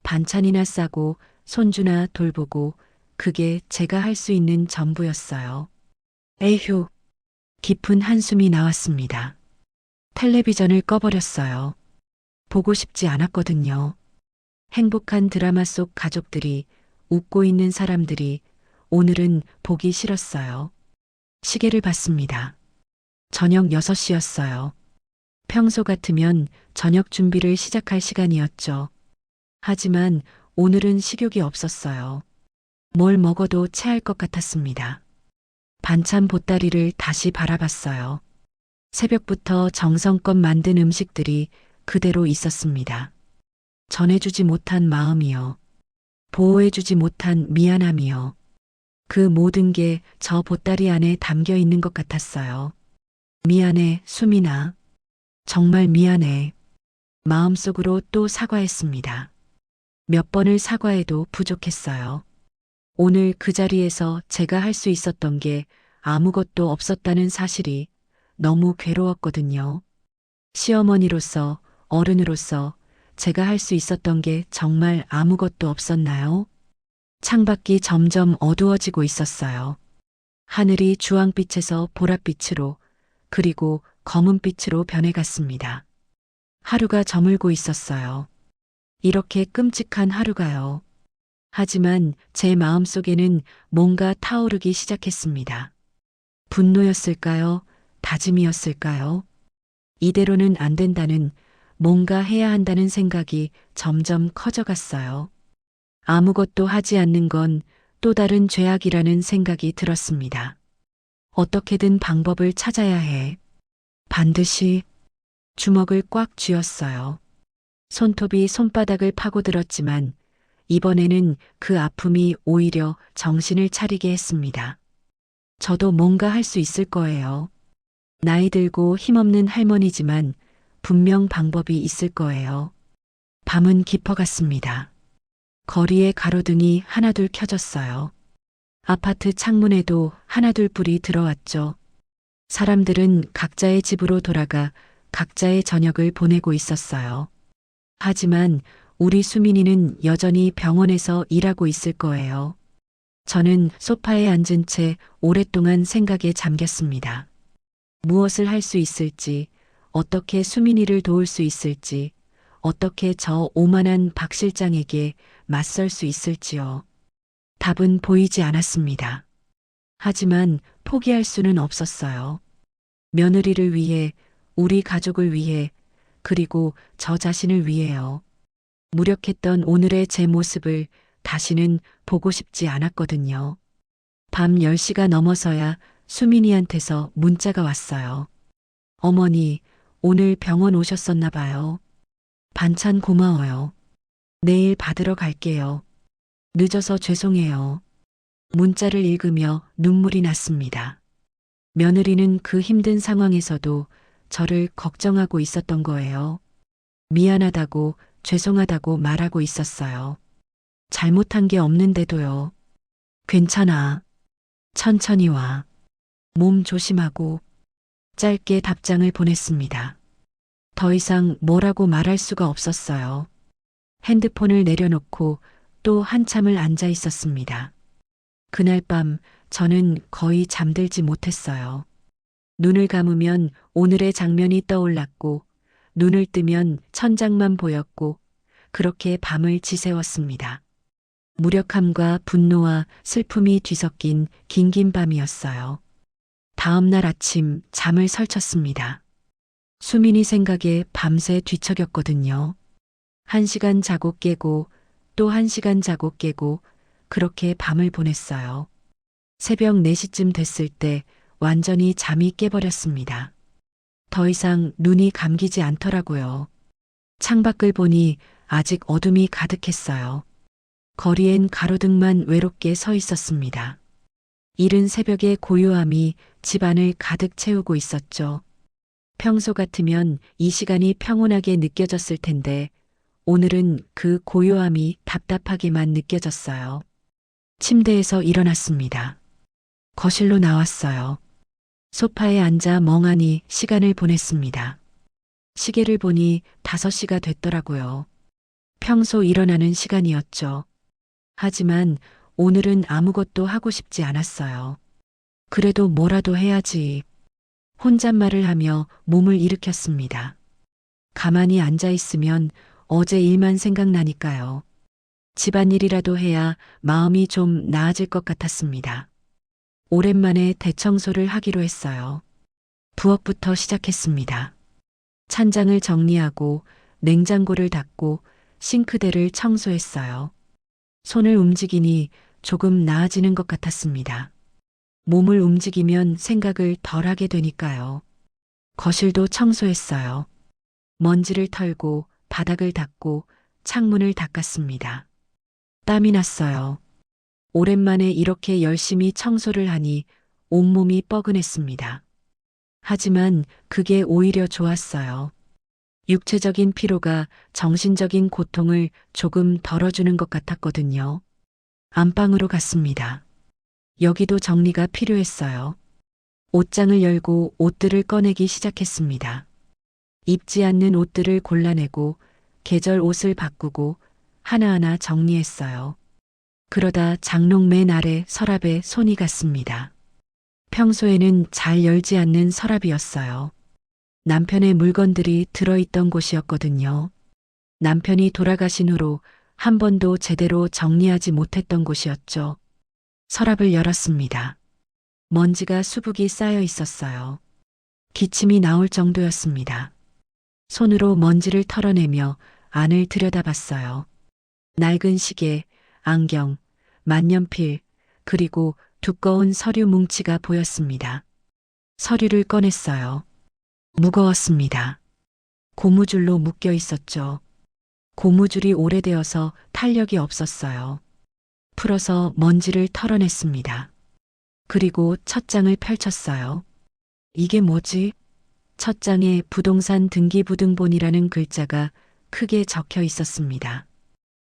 반찬이나 싸고 손주나 돌보고 그게 제가 할 수 있는 전부였어요. 에휴, 깊은 한숨이 나왔습니다. 텔레비전을 꺼버렸어요. 보고 싶지 않았거든요. 행복한 드라마 속 가족들이, 웃고 있는 사람들이 오늘은 보기 싫었어요. 시계를 봤습니다. 저녁 6시였어요. 평소 같으면 저녁 준비를 시작할 시간이었죠. 하지만 오늘은 식욕이 없었어요. 뭘 먹어도 체할 것 같았습니다. 반찬 보따리를 다시 바라봤어요. 새벽부터 정성껏 만든 음식들이 그대로 있었습니다. 전해주지 못한 마음이요. 보호해주지 못한 미안함이요. 그 모든 게 저 보따리 안에 담겨 있는 것 같았어요. 미안해, 수민아. 정말 미안해. 마음속으로 또 사과했습니다. 몇 번을 사과해도 부족했어요. 오늘 그 자리에서 제가 할 수 있었던 게 아무것도 없었다는 사실이 너무 괴로웠거든요. 시어머니로서, 어른으로서 제가 할 수 있었던 게 정말 아무것도 없었나요? 창밖이 점점 어두워지고 있었어요. 하늘이 주황빛에서 보랏빛으로 그리고 검은빛으로 변해갔습니다. 하루가 저물고 있었어요. 이렇게 끔찍한 하루가요. 하지만 제 마음속에는 뭔가 타오르기 시작했습니다. 분노였을까요? 다짐이었을까요? 이대로는 안 된다는, 뭔가 해야 한다는 생각이 점점 커져갔어요. 아무것도 하지 않는 건 또 다른 죄악이라는 생각이 들었습니다. 어떻게든 방법을 찾아야 해. 반드시. 주먹을 꽉 쥐었어요. 손톱이 손바닥을 파고들었지만 이번에는 그 아픔이 오히려 정신을 차리게 했습니다. 저도 뭔가 할 수 있을 거예요. 나이 들고 힘없는 할머니지만 분명 방법이 있을 거예요. 밤은 깊어갔습니다. 거리에 가로등이 하나둘 켜졌어요. 아파트 창문에도 하나둘 불이 들어왔죠. 사람들은 각자의 집으로 돌아가 각자의 저녁을 보내고 있었어요. 하지만 우리 수민이는 여전히 병원에서 일하고 있을 거예요. 저는 소파에 앉은 채 오랫동안 생각에 잠겼습니다. 무엇을 할 수 있을지, 어떻게 수민이를 도울 수 있을지, 어떻게 저 오만한 박 실장에게 맞설 수 있을지요. 답은 보이지 않았습니다. 하지만 포기할 수는 없었어요. 며느리를 위해, 우리 가족을 위해, 그리고 저 자신을 위해요. 무력했던 오늘의 제 모습을 다시는 보고 싶지 않았거든요. 밤 10시가 넘어서야 수민이한테서 문자가 왔어요. 어머니, 오늘 병원 오셨었나 봐요. 반찬 고마워요. 내일 받으러 갈게요. 늦어서 죄송해요. 문자를 읽으며 눈물이 났습니다. 며느리는 그 힘든 상황에서도 저를 걱정하고 있었던 거예요. 미안하다고, 죄송하다고 말하고 있었어요. 잘못한 게 없는데도요. 괜찮아. 천천히 와. 몸 조심하고. 짧게 답장을 보냈습니다. 더 이상 뭐라고 말할 수가 없었어요. 핸드폰을 내려놓고 또 한참을 앉아 있었습니다. 그날 밤 저는 거의 잠들지 못했어요. 눈을 감으면 오늘의 장면이 떠올랐고, 눈을 뜨면 천장만 보였고, 그렇게 밤을 지새웠습니다. 무력함과 분노와 슬픔이 뒤섞인 긴긴 밤이었어요. 다음 날 아침 잠을 설쳤습니다. 수민이 생각에 밤새 뒤척였거든요. 1시간 자고 깨고 또 1시간 자고 깨고 그렇게 밤을 보냈어요. 새벽 4시쯤 됐을 때 완전히 잠이 깨버렸습니다. 더 이상 눈이 감기지 않더라고요. 창밖을 보니 아직 어둠이 가득했어요. 거리엔 가로등만 외롭게 서 있었습니다. 이른 새벽의 고요함이 집안을 가득 채우고 있었죠. 평소 같으면 이 시간이 평온하게 느껴졌을 텐데 오늘은 그 고요함이 답답하게만 느껴졌어요. 침대에서 일어났습니다. 거실로 나왔어요. 소파에 앉아 멍하니 시간을 보냈습니다. 시계를 보니 5시가 됐더라고요. 평소 일어나는 시간이었죠. 하지만 오늘은 아무것도 하고 싶지 않았어요. 그래도 뭐라도 해야지. 혼잣말을 하며 몸을 일으켰습니다. 가만히 앉아 있으면 어제 일만 생각나니까요. 집안일이라도 해야 마음이 좀 나아질 것 같았습니다. 오랜만에 대청소를 하기로 했어요. 부엌부터 시작했습니다. 찬장을 정리하고 냉장고를 닦고 싱크대를 청소했어요. 손을 움직이니 조금 나아지는 것 같았습니다. 몸을 움직이면 생각을 덜 하게 되니까요. 거실도 청소했어요. 먼지를 털고 바닥을 닦고 창문을 닦았습니다. 땀이 났어요. 오랜만에 이렇게 열심히 청소를 하니 온몸이 뻐근했습니다. 하지만 그게 오히려 좋았어요. 육체적인 피로가 정신적인 고통을 조금 덜어주는 것 같았거든요. 안방으로 갔습니다. 여기도 정리가 필요했어요. 옷장을 열고 옷들을 꺼내기 시작했습니다. 입지 않는 옷들을 골라내고 계절 옷을 바꾸고 하나하나 정리했어요. 그러다 장롱 맨 아래 서랍에 손이 갔습니다. 평소에는 잘 열지 않는 서랍이었어요. 남편의 물건들이 들어있던 곳이었거든요. 남편이 돌아가신 후로 한 번도 제대로 정리하지 못했던 곳이었죠. 서랍을 열었습니다. 먼지가 수북이 쌓여 있었어요. 기침이 나올 정도였습니다. 손으로 먼지를 털어내며 안을 들여다봤어요. 낡은 시계, 안경, 만년필, 그리고 두꺼운 서류 뭉치가 보였습니다. 서류를 꺼냈어요. 무거웠습니다. 고무줄로 묶여 있었죠. 고무줄이 오래되어서 탄력이 없었어요. 풀어서 먼지를 털어냈습니다. 그리고 첫 장을 펼쳤어요. 이게 뭐지? 첫 장에 부동산 등기부등본이라는 글자가 크게 적혀 있었습니다.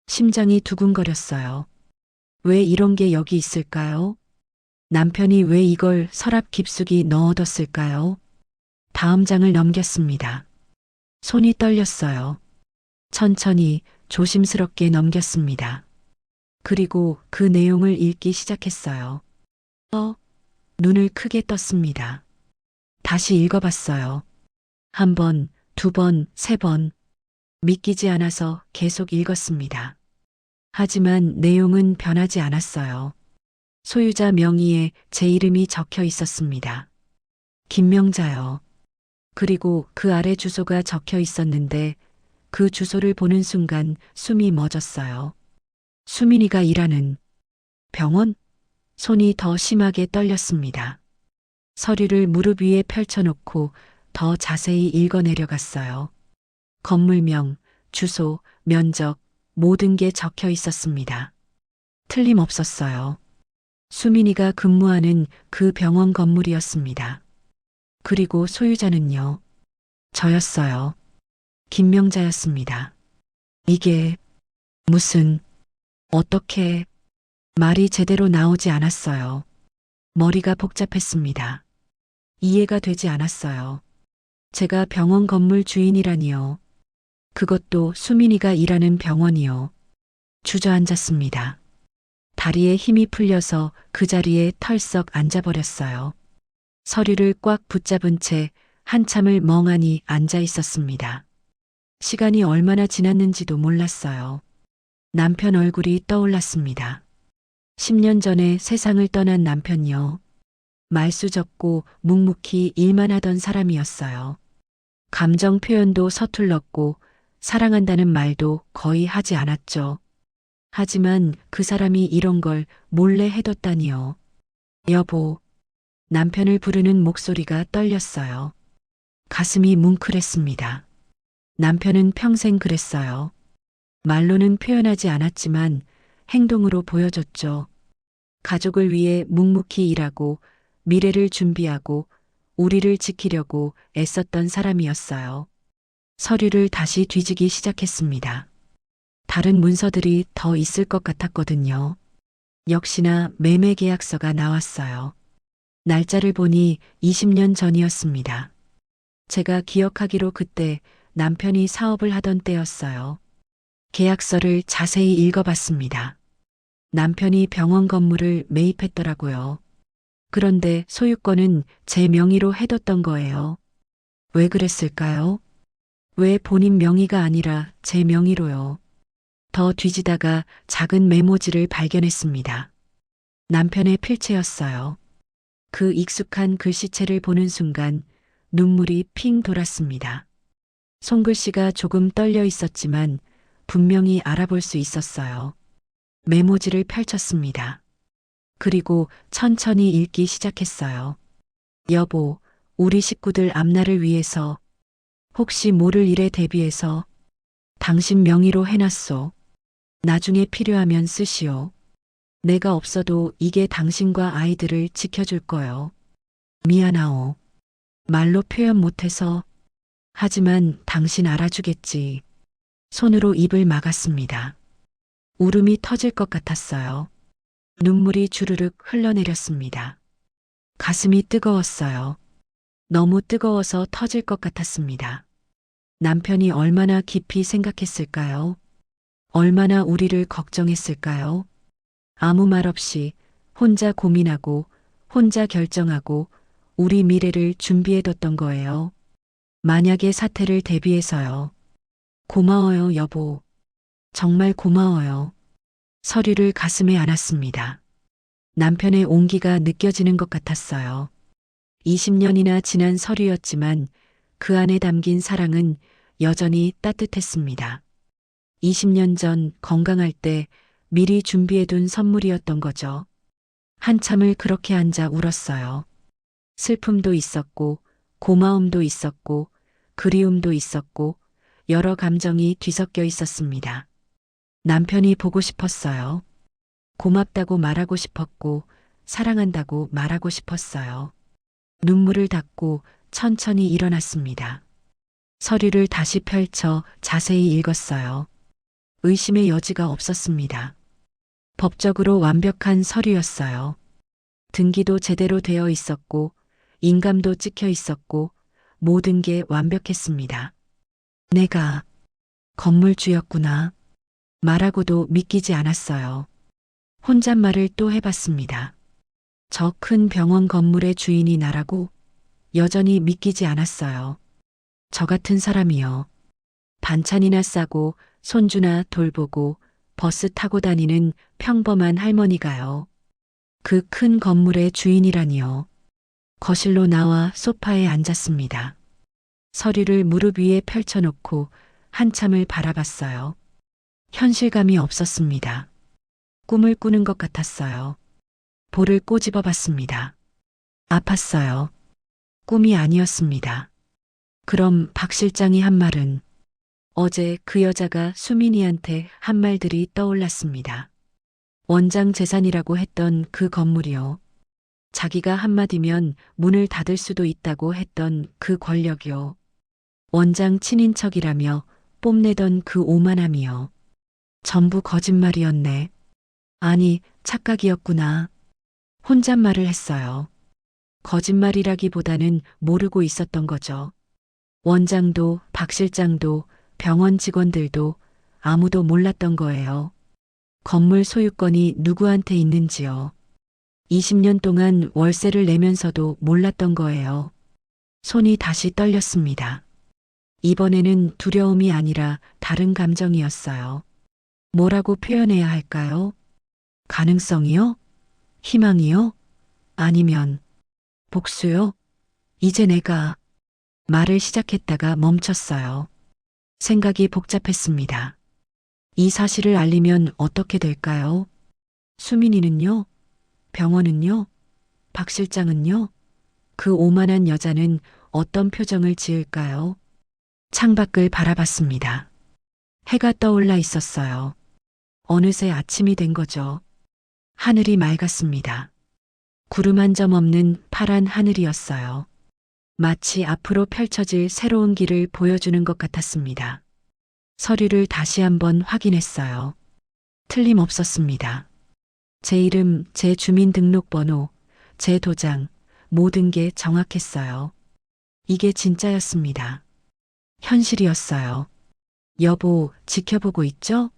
심장이 두근거렸어요. 왜 이런 게 여기 있을까요? 남편이 왜 이걸 서랍 깊숙이 넣어뒀을까요? 다음 장을 넘겼습니다. 손이 떨렸어요. 천천히 조심스럽게 넘겼습니다. 그리고 그 내용을 읽기 시작했어요. 눈을 크게 떴습니다. 다시 읽어봤어요. 1번, 2번, 3번. 믿기지 않아서 계속 읽었습니다. 하지만 내용은 변하지 않았어요. 소유자 명의에 제 이름이 적혀 있었습니다. 김명자요. 그리고 그 아래 주소가 적혀 있었는데 그 주소를 보는 순간 숨이 멎었어요. 수민이가 일하는 병원? 손이 더 심하게 떨렸습니다. 서류를 무릎 위에 펼쳐놓고 더 자세히 읽어내려갔어요. 건물명, 주소, 면적, 모든 게 적혀 있었습니다. 틀림없었어요. 수민이가 근무하는 그 병원 건물이었습니다. 그리고 소유자는요. 저였어요. 김명자였습니다. 이게 무슨 어떻게 말이 제대로 나오지 않았어요. 머리가 복잡했습니다. 이해가 되지 않았어요. 제가 병원 건물 주인이라니요. 그것도 수민이가 일하는 병원이요. 주저앉았습니다. 다리에 힘이 풀려서 그 자리에 털썩 앉아버렸어요. 서류를 꽉 붙잡은 채 한참을 멍하니 앉아 있었습니다. 시간이 얼마나 지났는지도 몰랐어요. 남편 얼굴이 떠올랐습니다. 10년 전에 세상을 떠난 남편이요. 말수 적고 묵묵히 일만 하던 사람이었어요. 감정 표현도 서툴렀고 사랑한다는 말도 거의 하지 않았죠. 하지만 그 사람이 이런 걸 몰래 해뒀다니요. 여보, 남편을 부르는 목소리가 떨렸어요. 가슴이 뭉클했습니다. 남편은 평생 그랬어요. 말로는 표현하지 않았지만 행동으로 보여줬죠. 가족을 위해 묵묵히 일하고 미래를 준비하고 우리를 지키려고 애썼던 사람이었어요. 서류를 다시 뒤지기 시작했습니다. 다른 문서들이 더 있을 것 같았거든요. 역시나 매매 계약서가 나왔어요. 날짜를 보니 20년 전이었습니다. 제가 기억하기로 그때 남편이 사업을 하던 때였어요. 계약서를 자세히 읽어봤습니다. 남편이 병원 건물을 매입했더라고요. 그런데 소유권은 제 명의로 해뒀던 거예요. 왜 그랬을까요? 왜 본인 명의가 아니라 제 명의로요? 더 뒤지다가 작은 메모지를 발견했습니다. 남편의 필체였어요. 그 익숙한 글씨체를 보는 순간 눈물이 핑 돌았습니다. 손글씨가 조금 떨려 있었지만 분명히 알아볼 수 있었어요. 메모지를 펼쳤습니다. 그리고 천천히 읽기 시작했어요. 여보, 우리 식구들 앞날을 위해서 혹시 모를 일에 대비해서 당신 명의로 해놨소. 나중에 필요하면 쓰시오. 내가 없어도 이게 당신과 아이들을 지켜줄 거요. 미안하오. 말로 표현 못해서. 하지만 당신 알아주겠지. 손으로 입을 막았습니다. 울음이 터질 것 같았어요. 눈물이 주르륵 흘러내렸습니다. 가슴이 뜨거웠어요. 너무 뜨거워서 터질 것 같았습니다. 남편이 얼마나 깊이 생각했을까요? 얼마나 우리를 걱정했을까요? 아무 말 없이 혼자 고민하고 혼자 결정하고 우리 미래를 준비해뒀던 거예요. 만약의 사태를 대비해서요. 고마워요, 여보. 정말 고마워요. 서류를 가슴에 안았습니다. 남편의 온기가 느껴지는 것 같았어요. 20년이나 지난 서류였지만 그 안에 담긴 사랑은 여전히 따뜻했습니다. 20년 전 건강할 때 미리 준비해둔 선물이었던 거죠. 한참을 그렇게 앉아 울었어요. 슬픔도 있었고, 고마움도 있었고, 그리움도 있었고, 여러 감정이 뒤섞여 있었습니다. 남편이 보고 싶었어요. 고맙다고 말하고 싶었고, 사랑한다고 말하고 싶었어요. 눈물을 닦고 천천히 일어났습니다. 서류를 다시 펼쳐 자세히 읽었어요. 의심의 여지가 없었습니다. 법적으로 완벽한 서류였어요. 등기도 제대로 되어 있었고, 인감도 찍혀 있었고, 모든 게 완벽했습니다. 내가 건물주였구나. 말하고도 믿기지 않았어요. 혼잣말을 또 해봤습니다. 저 큰 병원 건물의 주인이 나라고 여전히 믿기지 않았어요. 저 같은 사람이요. 반찬이나 싸고 손주나 돌보고 버스 타고 다니는 평범한 할머니가요. 그 큰 건물의 주인이라니요. 거실로 나와 소파에 앉았습니다. 서류를 무릎 위에 펼쳐놓고 한참을 바라봤어요. 현실감이 없었습니다. 꿈을 꾸는 것 같았어요. 볼을 꼬집어 봤습니다. 아팠어요. 꿈이 아니었습니다. 그럼 박 실장이 한 말은 어제 그 여자가 수민이한테 한 말들이 떠올랐습니다. 원장 재산이라고 했던 그 건물이요. 자기가 한마디면 문을 닫을 수도 있다고 했던 그 권력이요. 원장 친인척이라며 뽐내던 그 오만함이요. 전부 거짓말이었네. 아니, 착각이었구나. 혼잣말을 했어요. 거짓말이라기보다는 모르고 있었던 거죠. 원장도 박 실장도 병원 직원들도 아무도 몰랐던 거예요. 건물 소유권이 누구한테 있는지요. 20년 동안 월세를 내면서도 몰랐던 거예요. 손이 다시 떨렸습니다. 이번에는 두려움이 아니라 다른 감정이었어요. 뭐라고 표현해야 할까요? 가능성이요? 희망이요? 아니면 복수요? 이제 내가 말을 시작했다가 멈췄어요. 생각이 복잡했습니다. 이 사실을 알리면 어떻게 될까요? 수민이는요? 병원은요? 박 실장은요? 그 오만한 여자는 어떤 표정을 지을까요? 창밖을 바라봤습니다. 해가 떠올라 있었어요. 어느새 아침이 된 거죠. 하늘이 맑았습니다. 구름 한 점 없는 파란 하늘이었어요. 마치 앞으로 펼쳐질 새로운 길을 보여주는 것 같았습니다. 서류를 다시 한번 확인했어요. 틀림없었습니다. 제 이름, 제 주민등록번호, 제 도장, 모든 게 정확했어요. 이게 진짜였습니다. 현실이었어요. 여보, 지켜보고 있죠?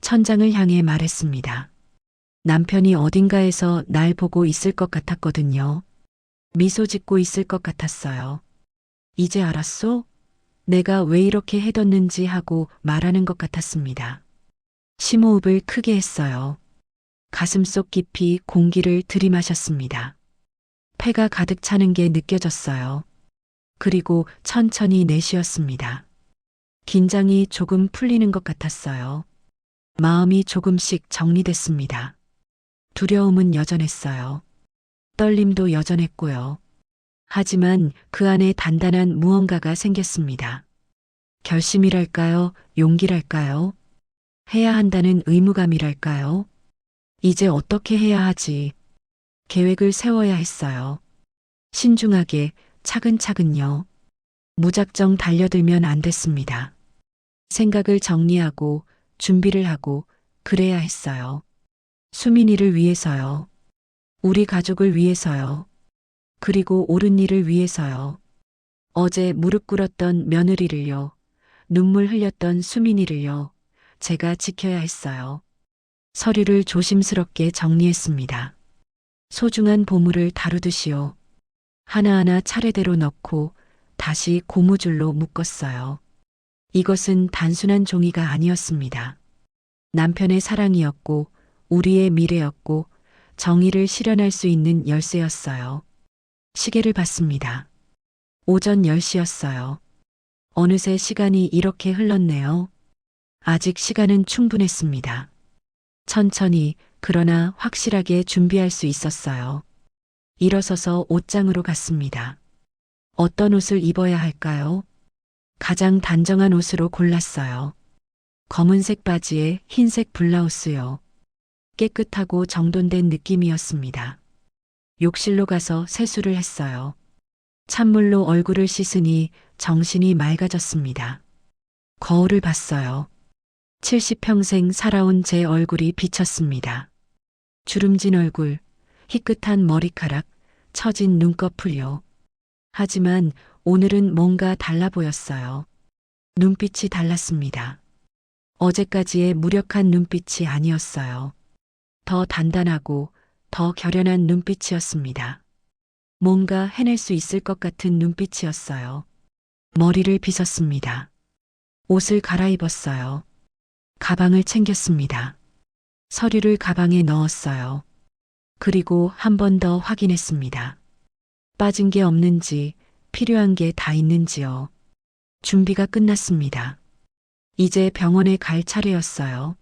천장을 향해 말했습니다. 남편이 어딘가에서 날 보고 있을 것 같았거든요. 미소 짓고 있을 것 같았어요. 이제 알았소? 내가 왜 이렇게 해뒀는지 하고 말하는 것 같았습니다. 심호흡을 크게 했어요. 가슴속 깊이 공기를 들이마셨습니다. 폐가 가득 차는 게 느껴졌어요. 그리고 천천히 내쉬었습니다. 긴장이 조금 풀리는 것 같았어요. 마음이 조금씩 정리됐습니다. 두려움은 여전했어요. 떨림도 여전했고요. 하지만 그 안에 단단한 무언가가 생겼습니다. 결심이랄까요? 용기랄까요? 해야 한다는 의무감이랄까요? 이제 어떻게 해야 하지? 계획을 세워야 했어요. 신중하게, 차근차근요. 무작정 달려들면 안 됐습니다. 생각을 정리하고, 준비를 하고, 그래야 했어요. 수민이를 위해서요. 우리 가족을 위해서요. 그리고 옳은 일을 위해서요. 어제 무릎 꿇었던 며느리를요. 눈물 흘렸던 수민이를요. 제가 지켜야 했어요. 서류를 조심스럽게 정리했습니다. 소중한 보물을 다루듯이요. 하나하나 차례대로 넣고 다시 고무줄로 묶었어요. 이것은 단순한 종이가 아니었습니다. 남편의 사랑이었고 우리의 미래였고 정의를 실현할 수 있는 열쇠였어요. 시계를 봤습니다. 오전 10시였어요. 어느새 시간이 이렇게 흘렀네요. 아직 시간은 충분했습니다. 천천히 그러나 확실하게 준비할 수 있었어요. 일어서서 옷장으로 갔습니다. 어떤 옷을 입어야 할까요? 가장 단정한 옷으로 골랐어요. 검은색 바지에 흰색 블라우스요. 깨끗하고 정돈된 느낌이었습니다. 욕실로 가서 세수를 했어요. 찬물로 얼굴을 씻으니 정신이 맑아졌습니다. 거울을 봤어요. 70평생 살아온 제 얼굴이 비쳤습니다. 주름진 얼굴, 희끗한 머리카락, 처진 눈꺼풀요. 하지만 오늘은 뭔가 달라 보였어요. 눈빛이 달랐습니다. 어제까지의 무력한 눈빛이 아니었어요. 더 단단하고 더 결연한 눈빛이었습니다. 뭔가 해낼 수 있을 것 같은 눈빛이었어요. 머리를 빗었습니다. 옷을 갈아입었어요. 가방을 챙겼습니다. 서류를 가방에 넣었어요. 그리고 한 번 더 확인했습니다. 빠진 게 없는지, 필요한 게 다 있는지요. 준비가 끝났습니다. 이제 병원에 갈 차례였어요.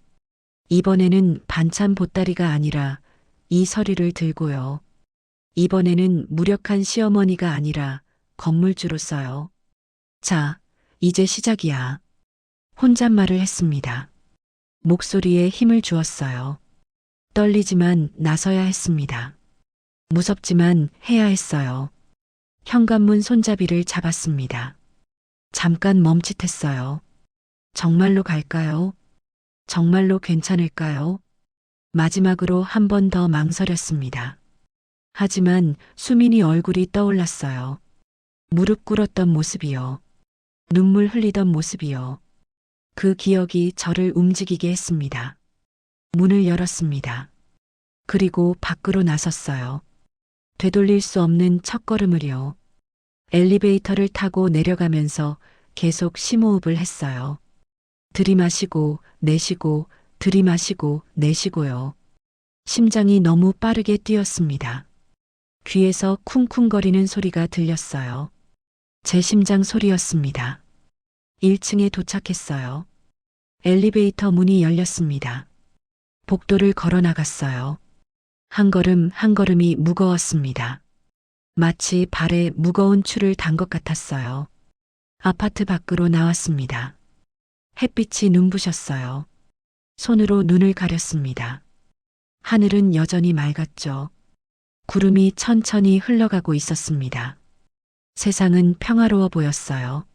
이번에는 반찬 보따리가 아니라 이 서류를 들고요. 이번에는 무력한 시어머니가 아니라 건물주로서요. 자, 이제 시작이야. 혼잣말을 했습니다. 목소리에 힘을 주었어요. 떨리지만 나서야 했습니다. 무섭지만 해야 했어요. 현관문 손잡이를 잡았습니다. 잠깐 멈칫했어요. 정말로 갈까요? 정말로 괜찮을까요? 마지막으로 한 번 더 망설였습니다. 하지만 수민이 얼굴이 떠올랐어요. 무릎 꿇었던 모습이요. 눈물 흘리던 모습이요. 그 기억이 저를 움직이게 했습니다. 문을 열었습니다. 그리고 밖으로 나섰어요. 되돌릴 수 없는 첫걸음을요. 엘리베이터를 타고 내려가면서 계속 심호흡을 했어요. 들이마시고 내쉬고 들이마시고 내쉬고요. 심장이 너무 빠르게 뛰었습니다. 귀에서 쿵쿵거리는 소리가 들렸어요. 제 심장 소리였습니다. 1층에 도착했어요. 엘리베이터 문이 열렸습니다. 복도를 걸어 나갔어요. 한 걸음 한 걸음이 무거웠습니다. 마치 발에 무거운 추를 단 것 같았어요. 아파트 밖으로 나왔습니다. 햇빛이 눈부셨어요. 손으로 눈을 가렸습니다. 하늘은 여전히 맑았죠. 구름이 천천히 흘러가고 있었습니다. 세상은 평화로워 보였어요.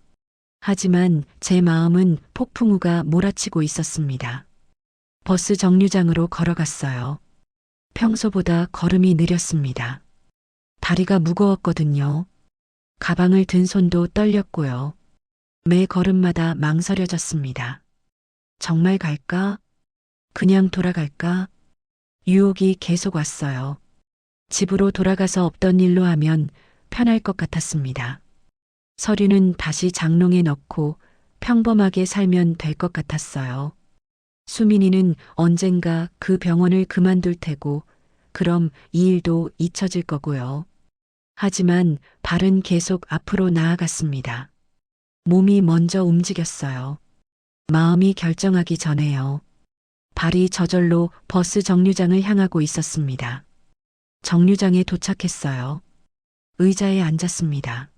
하지만 제 마음은 폭풍우가 몰아치고 있었습니다. 버스 정류장으로 걸어갔어요. 평소보다 걸음이 느렸습니다. 다리가 무거웠거든요. 가방을 든 손도 떨렸고요. 매 걸음마다 망설여졌습니다. 정말 갈까? 그냥 돌아갈까? 유혹이 계속 왔어요. 집으로 돌아가서 없던 일로 하면 편할 것 같았습니다. 서류는 다시 장롱에 넣고 평범하게 살면 될 것 같았어요. 수민이는 언젠가 그 병원을 그만둘 테고, 그럼 이 일도 잊혀질 거고요. 하지만 발은 계속 앞으로 나아갔습니다. 몸이 먼저 움직였어요. 마음이 결정하기 전에요. 발이 저절로 버스 정류장을 향하고 있었습니다. 정류장에 도착했어요. 의자에 앉았습니다.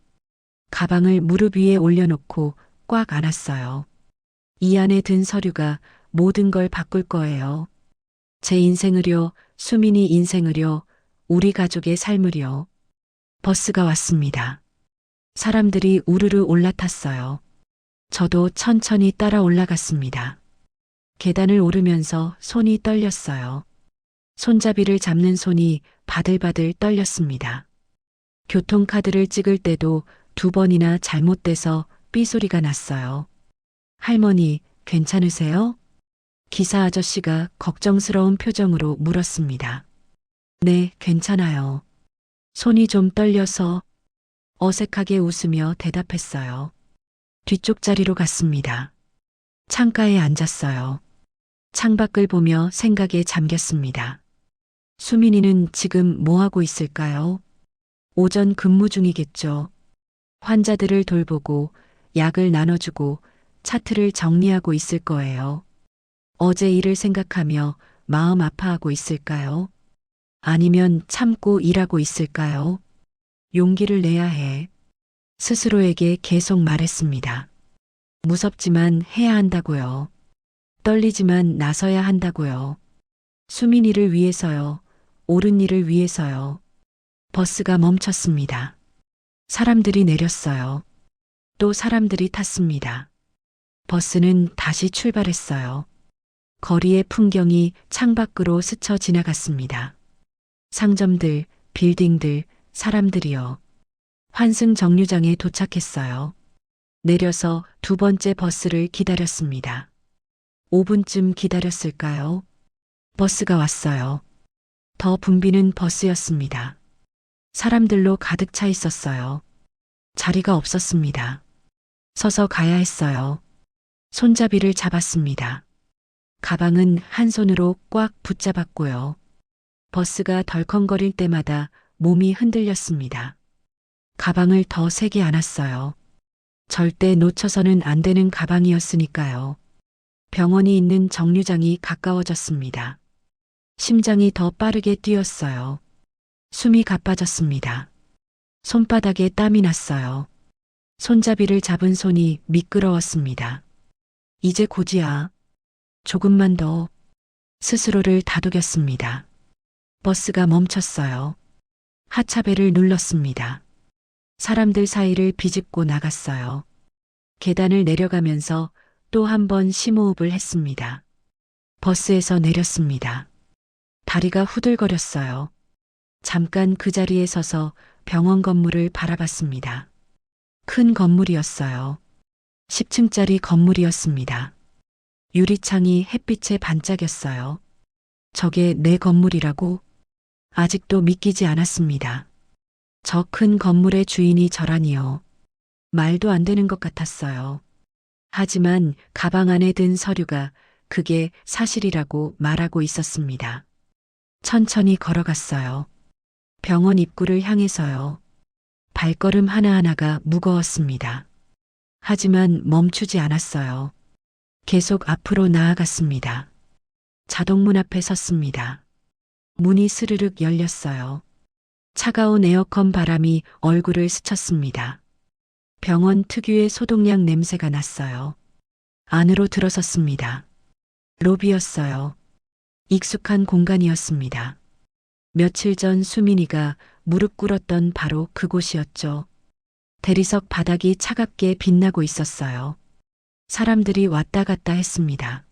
가방을 무릎 위에 올려놓고 꽉 안았어요. 이 안에 든 서류가 모든 걸 바꿀 거예요. 제 인생을요, 수민이 인생을요, 우리 가족의 삶을요. 버스가 왔습니다. 사람들이 우르르 올라탔어요. 저도 천천히 따라 올라갔습니다. 계단을 오르면서 손이 떨렸어요. 손잡이를 잡는 손이 바들바들 떨렸습니다. 교통카드를 찍을 때도 2번이나 잘못돼서 삐소리가 났어요. 할머니, 괜찮으세요? 기사 아저씨가 걱정스러운 표정으로 물었습니다. 네, 괜찮아요. 손이 좀 떨려서 어색하게 웃으며 대답했어요. 뒤쪽 자리로 갔습니다. 창가에 앉았어요. 창밖을 보며 생각에 잠겼습니다. 수민이는 지금 뭐 하고 있을까요? 오전 근무 중이겠죠. 환자들을 돌보고 약을 나눠주고 차트를 정리하고 있을 거예요. 어제 일을 생각하며 마음 아파하고 있을까요? 아니면 참고 일하고 있을까요? 용기를 내야 해. 스스로에게 계속 말했습니다. 무섭지만 해야 한다고요. 떨리지만 나서야 한다고요. 수민이를 위해서요. 옳은 일을 위해서요. 버스가 멈췄습니다. 사람들이 내렸어요. 또 사람들이 탔습니다. 버스는 다시 출발했어요. 거리의 풍경이 창밖으로 스쳐 지나갔습니다. 상점들, 빌딩들, 사람들이요. 환승 정류장에 도착했어요. 내려서 2번째 버스를 기다렸습니다. 5분쯤 기다렸을까요? 버스가 왔어요. 더 붐비는 버스였습니다. 사람들로 가득 차 있었어요. 자리가 없었습니다. 서서 가야 했어요. 손잡이를 잡았습니다. 가방은 한 손으로 꽉 붙잡았고요. 버스가 덜컹거릴 때마다 몸이 흔들렸습니다. 가방을 더 세게 안았어요. 절대 놓쳐서는 안 되는 가방이었으니까요. 병원이 있는 정류장이 가까워졌습니다. 심장이 더 빠르게 뛰었어요. 숨이 가빠졌습니다. 손바닥에 땀이 났어요. 손잡이를 잡은 손이 미끄러웠습니다. 이제 곧이야. 조금만 더. 스스로를 다독였습니다. 버스가 멈췄어요. 하차벨을 눌렀습니다. 사람들 사이를 비집고 나갔어요. 계단을 내려가면서 또 한 번 심호흡을 했습니다. 버스에서 내렸습니다. 다리가 후들거렸어요. 잠깐 그 자리에 서서 병원 건물을 바라봤습니다. 큰 건물이었어요. 10층짜리 건물이었습니다. 유리창이 햇빛에 반짝였어요. 저게 내 건물이라고? 아직도 믿기지 않았습니다. 저 큰 건물의 주인이 저라니요. 말도 안 되는 것 같았어요. 하지만 가방 안에 든 서류가 그게 사실이라고 말하고 있었습니다. 천천히 걸어갔어요. 병원 입구를 향해서요. 발걸음 하나하나가 무거웠습니다. 하지만 멈추지 않았어요. 계속 앞으로 나아갔습니다. 자동문 앞에 섰습니다. 문이 스르륵 열렸어요. 차가운 에어컨 바람이 얼굴을 스쳤습니다. 병원 특유의 소독약 냄새가 났어요. 안으로 들어섰습니다. 로비였어요. 익숙한 공간이었습니다. 며칠 전 수민이가 무릎 꿇었던 바로 그곳이었죠. 대리석 바닥이 차갑게 빛나고 있었어요. 사람들이 왔다 갔다 했습니다.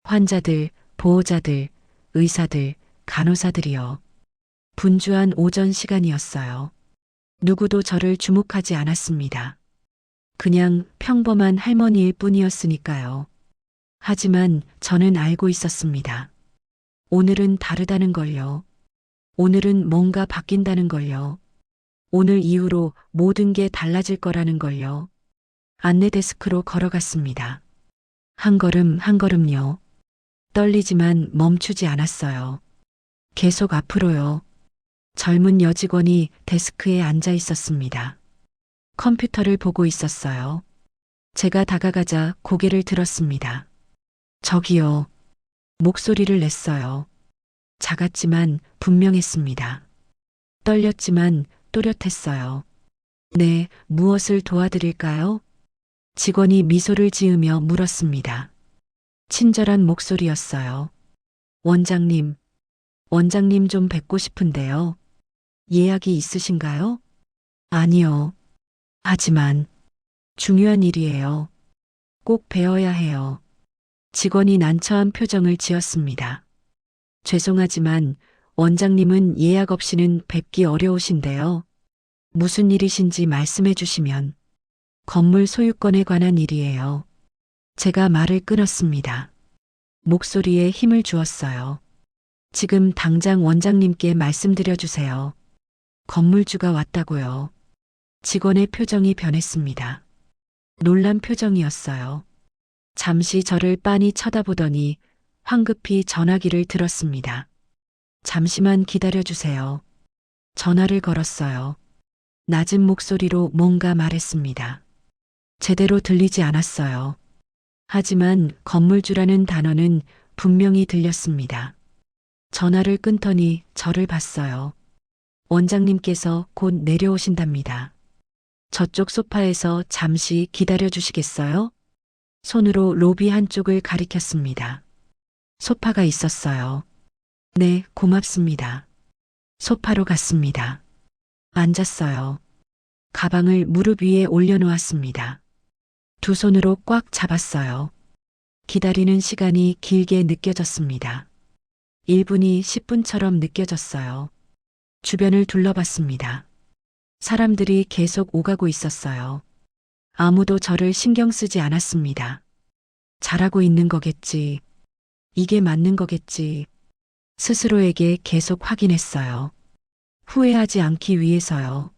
환자들, 보호자들, 의사들, 간호사들이요. 분주한 오전 시간이었어요. 누구도 저를 주목하지 않았습니다. 그냥 평범한 할머니일 뿐이었으니까요. 하지만 저는 알고 있었습니다. 오늘은 다르다는 걸요. 오늘은 뭔가 바뀐다는 걸요. 오늘 이후로 모든 게 달라질 거라는 걸요. 안내 데스크로 걸어갔습니다. 한 걸음 한 걸음요. 떨리지만 멈추지 않았어요. 계속 앞으로요. 젊은 여직원이 데스크에 앉아 있었습니다. 컴퓨터를 보고 있었어요. 제가 다가가자 고개를 들었습니다. 저기요. 목소리를 냈어요. 작았지만 분명했습니다. 떨렸지만 또렷했어요. 네, 무엇을 도와드릴까요? 직원이 미소를 지으며 물었습니다. 친절한 목소리였어요. 원장님 좀 뵙고 싶은데요. 예약이 있으신가요? 아니요. 하지만 중요한 일이에요. 꼭 뵈어야 해요. 직원이 난처한 표정을 지었습니다. 죄송하지만 원장님은 예약 없이는 뵙기 어려우신데요. 무슨 일이신지 말씀해 주시면. 건물 소유권에 관한 일이에요. 제가 말을 끊었습니다. 목소리에 힘을 주었어요. 지금 당장 원장님께 말씀드려 주세요. 건물주가 왔다고요. 직원의 표정이 변했습니다. 놀란 표정이었어요. 잠시 저를 빤히 쳐다보더니 황급히 전화기를 들었습니다. 잠시만 기다려 주세요. 전화를 걸었어요. 낮은 목소리로 뭔가 말했습니다. 제대로 들리지 않았어요. 하지만 건물주라는 단어는 분명히 들렸습니다. 전화를 끊더니 저를 봤어요. 원장님께서 곧 내려오신답니다. 저쪽 소파에서 잠시 기다려 주시겠어요? 손으로 로비 한쪽을 가리켰습니다. 소파가 있었어요. 네, 고맙습니다. 소파로 갔습니다. 앉았어요. 가방을 무릎 위에 올려놓았습니다. 두 손으로 꽉 잡았어요. 기다리는 시간이 길게 느껴졌습니다. 1분이 10분처럼 느껴졌어요. 주변을 둘러봤습니다. 사람들이 계속 오가고 있었어요. 아무도 저를 신경 쓰지 않았습니다. 잘하고 있는 거겠지. 이게 맞는 거겠지. 스스로에게 계속 확인했어요. 후회하지 않기 위해서요.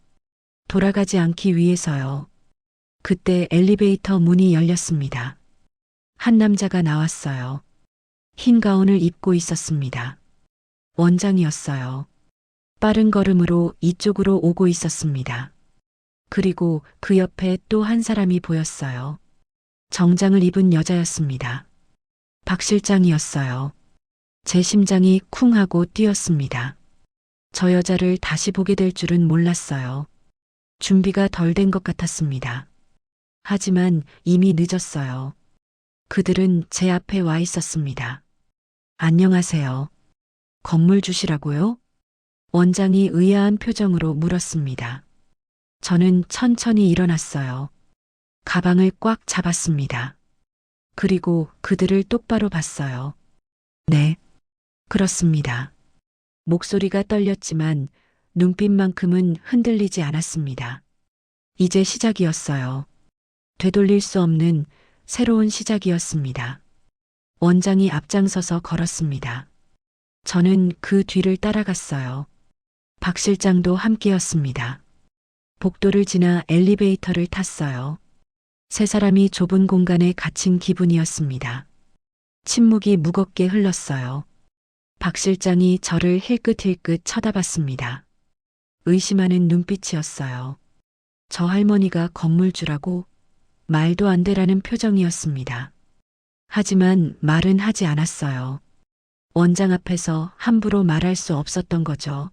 돌아가지 않기 위해서요. 그때 엘리베이터 문이 열렸습니다. 한 남자가 나왔어요. 흰 가운을 입고 있었습니다. 원장이었어요. 빠른 걸음으로 이쪽으로 오고 있었습니다. 그리고 그 옆에 또 한 사람이 보였어요. 정장을 입은 여자였습니다. 박 실장이었어요. 제 심장이 쿵 하고 뛰었습니다. 저 여자를 다시 보게 될 줄은 몰랐어요. 준비가 덜 된 것 같았습니다. 하지만 이미 늦었어요. 그들은 제 앞에 와 있었습니다. 안녕하세요. 건물 주시라고요? 원장이 의아한 표정으로 물었습니다. 저는 천천히 일어났어요. 가방을 꽉 잡았습니다. 그리고 그들을 똑바로 봤어요. 네, 그렇습니다. 목소리가 떨렸지만 눈빛만큼은 흔들리지 않았습니다. 이제 시작이었어요. 되돌릴 수 없는 새로운 시작이었습니다. 원장이 앞장서서 걸었습니다. 저는 그 뒤를 따라갔어요. 박 실장도 함께였습니다. 복도를 지나 엘리베이터를 탔어요. 세 사람이 좁은 공간에 갇힌 기분이었습니다. 침묵이 무겁게 흘렀어요. 박 실장이 저를 힐끗힐끗 쳐다봤습니다. 의심하는 눈빛이었어요. 저 할머니가 건물주라고 말도 안 되라는 표정이었습니다. 하지만 말은 하지 않았어요. 원장 앞에서 함부로 말할 수 없었던 거죠.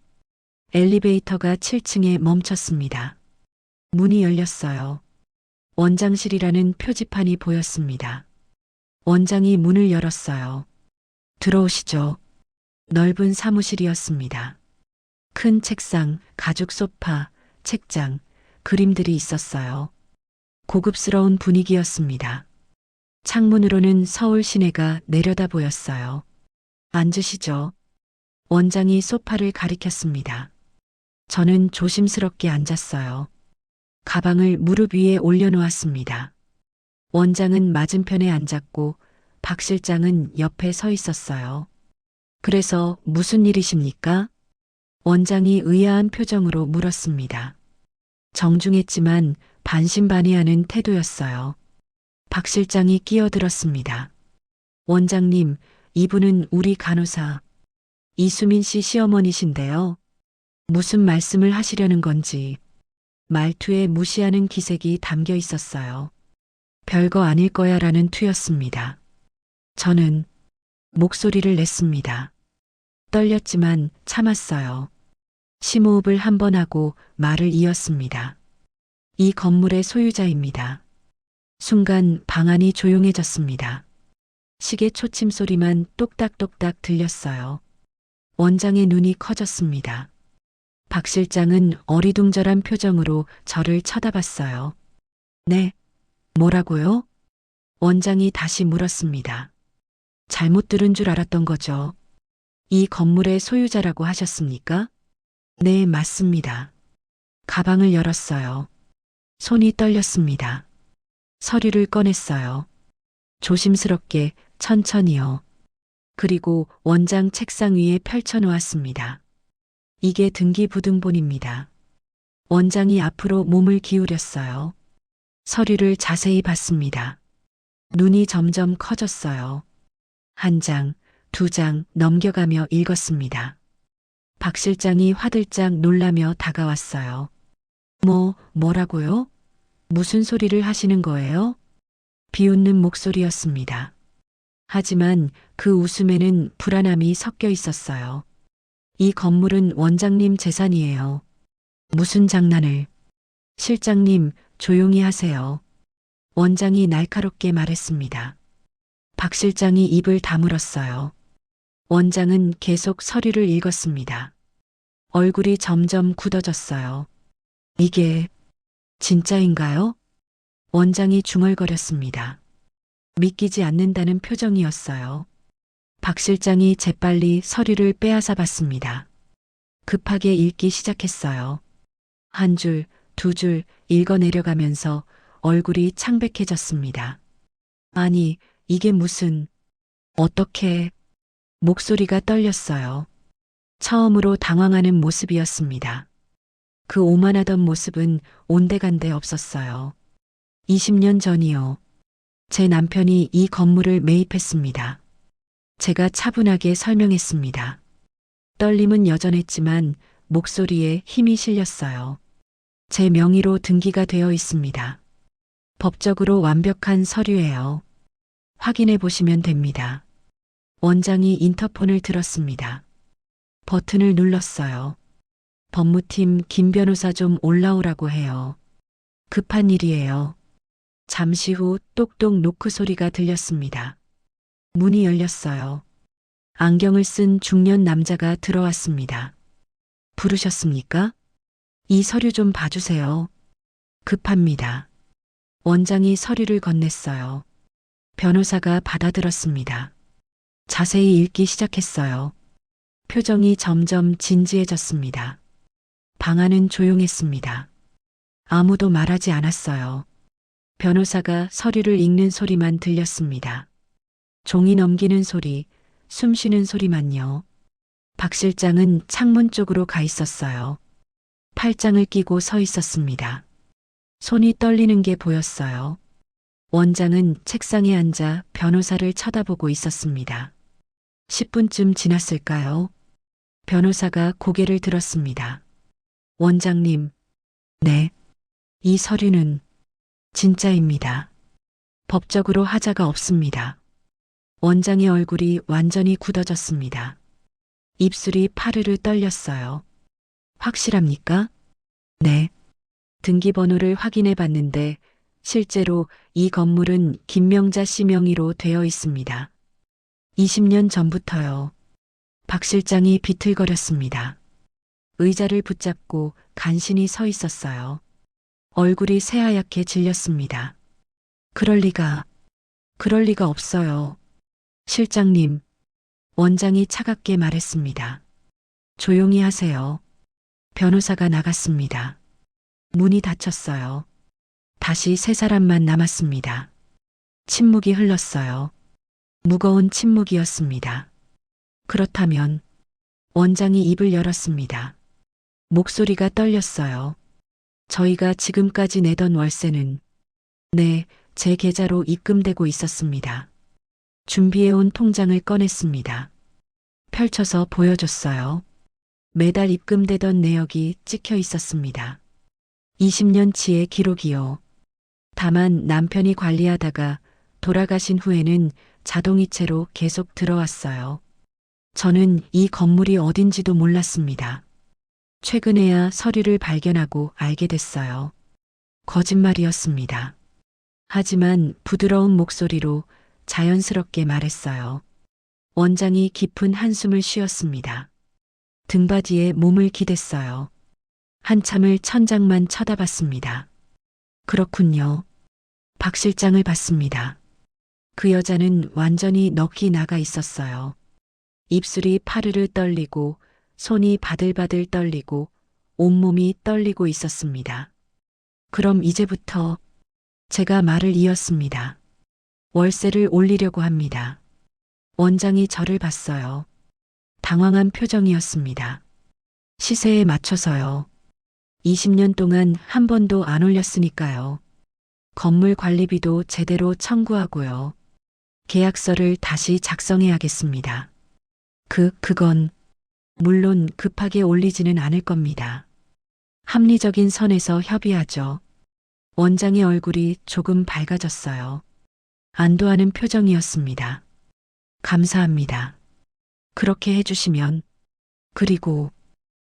엘리베이터가 7층에 멈췄습니다. 문이 열렸어요. 원장실이라는 표지판이 보였습니다. 원장이 문을 열었어요. 들어오시죠. 넓은 사무실이었습니다. 큰 책상, 가죽 소파, 책장, 그림들이 있었어요. 고급스러운 분위기였습니다. 창문으로는 서울 시내가 내려다 보였어요. 앉으시죠. 원장이 소파를 가리켰습니다. 저는 조심스럽게 앉았어요. 가방을 무릎 위에 올려놓았습니다. 원장은 맞은편에 앉았고 박 실장은 옆에 서 있었어요. 그래서 무슨 일이십니까? 원장이 의아한 표정으로 물었습니다. 정중했지만 반신반의하는 태도였어요. 박 실장이 끼어들었습니다. 원장님, 이분은 우리 간호사 이수민 씨 시어머니신데요. 무슨 말씀을 하시려는 건지 말투에 무시하는 기색이 담겨 있었어요. 별거 아닐 거야 라는 투였습니다. 저는 목소리를 냈습니다. 떨렸지만 참았어요. 심호흡을 한 번 하고 말을 이었습니다. 이 건물의 소유자입니다. 순간 방 안이 조용해졌습니다. 시계 초침 소리만 똑딱똑딱 들렸어요. 원장의 눈이 커졌습니다. 박 실장은 어리둥절한 표정으로 저를 쳐다봤어요. 네, 뭐라고요? 원장이 다시 물었습니다. 잘못 들은 줄 알았던 거죠. 이 건물의 소유자라고 하셨습니까? 네, 맞습니다. 가방을 열었어요. 손이 떨렸습니다. 서류를 꺼냈어요. 조심스럽게 천천히요. 그리고 원장 책상 위에 펼쳐놓았습니다. 이게 등기부등본입니다. 원장이 앞으로 몸을 기울였어요. 서류를 자세히 봤습니다. 눈이 점점 커졌어요. 한 장, 두 장 넘겨가며 읽었습니다. 박 실장이 화들짝 놀라며 다가왔어요. 뭐라고요? 무슨 소리를 하시는 거예요? 비웃는 목소리였습니다. 하지만 그 웃음에는 불안함이 섞여 있었어요. 이 건물은 원장님 재산이에요. 무슨 장난을. 실장님, 조용히 하세요. 원장이 날카롭게 말했습니다. 박 실장이 입을 다물었어요. 원장은 계속 서류를 읽었습니다. 얼굴이 점점 굳어졌어요. 이게 진짜인가요? 원장이 중얼거렸습니다. 믿기지 않는다는 표정이었어요. 박 실장이 재빨리 서류를 빼앗아 봤습니다. 급하게 읽기 시작했어요. 한 줄, 두 줄 읽어 내려가면서 얼굴이 창백해졌습니다. 아니, 이게 무슨, 어떻게, 목소리가 떨렸어요. 처음으로 당황하는 모습이었습니다. 그 오만하던 모습은 온데간데 없었어요. 20년 전이요. 제 남편이 이 건물을 매입했습니다. 제가 차분하게 설명했습니다. 떨림은 여전했지만 목소리에 힘이 실렸어요. 제 명의로 등기가 되어 있습니다. 법적으로 완벽한 서류예요. 확인해 보시면 됩니다. 원장이 인터폰을 들었습니다. 버튼을 눌렀어요. 법무팀 김 변호사 좀 올라오라고 해요. 급한 일이에요. 잠시 후 똑똑 노크 소리가 들렸습니다. 문이 열렸어요. 안경을 쓴 중년 남자가 들어왔습니다. 부르셨습니까? 이 서류 좀 봐주세요. 급합니다. 원장이 서류를 건넸어요. 변호사가 받아들었습니다. 자세히 읽기 시작했어요. 표정이 점점 진지해졌습니다. 방 안은 조용했습니다. 아무도 말하지 않았어요. 변호사가 서류를 읽는 소리만 들렸습니다. 종이 넘기는 소리, 숨 쉬는 소리만요. 박 실장은 창문 쪽으로 가 있었어요. 팔짱을 끼고 서 있었습니다. 손이 떨리는 게 보였어요. 원장은 책상에 앉아 변호사를 쳐다보고 있었습니다. 10분쯤 지났을까요? 변호사가 고개를 들었습니다. 원장님, 네. 이 서류는 진짜입니다. 법적으로 하자가 없습니다. 원장의 얼굴이 완전히 굳어졌습니다. 입술이 파르르 떨렸어요. 확실합니까? 네. 등기번호를 확인해 봤는데 실제로 이 건물은 김명자 씨 명의로 되어 있습니다. 20년 전부터요. 박 실장이 비틀거렸습니다. 의자를 붙잡고 간신히 서 있었어요. 얼굴이 새하얗게 질렸습니다. 그럴 리가 없어요. 실장님, 원장이 차갑게 말했습니다. 조용히 하세요. 변호사가 나갔습니다. 문이 닫혔어요. 다시 세 사람만 남았습니다. 침묵이 흘렀어요. 무거운 침묵이었습니다. 그렇다면 원장이 입을 열었습니다. 목소리가 떨렸어요. 저희가 지금까지 내던 월세는 네, 제 계좌로 입금되고 있었습니다. 준비해온 통장을 꺼냈습니다. 펼쳐서 보여줬어요. 매달 입금되던 내역이 찍혀 있었습니다. 20년치의 기록이요. 다만 남편이 관리하다가 돌아가신 후에는 자동이체로 계속 들어왔어요. 저는 이 건물이 어딘지도 몰랐습니다. 최근에야 서류를 발견하고 알게 됐어요. 거짓말이었습니다. 하지만 부드러운 목소리로 자연스럽게 말했어요. 원장이 깊은 한숨을 쉬었습니다. 등받이에 몸을 기댔어요. 한참을 천장만 쳐다봤습니다. 그렇군요. 박 실장을 봤습니다. 그 여자는 완전히 넋이 나가 있었어요. 입술이 파르르 떨리고 손이 바들바들 떨리고 온몸이 떨리고 있었습니다. 그럼 이제부터 제가 말을 이었습니다. 월세를 올리려고 합니다. 원장이 저를 봤어요. 당황한 표정이었습니다. 시세에 맞춰서요. 20년 동안 한 번도 안 올렸으니까요. 건물 관리비도 제대로 청구하고요. 계약서를 다시 작성해야겠습니다. 그건 물론 급하게 올리지는 않을 겁니다. 합리적인 선에서 협의하죠. 원장의 얼굴이 조금 밝아졌어요. 안도하는 표정이었습니다. 감사합니다. 그렇게 해주시면. 그리고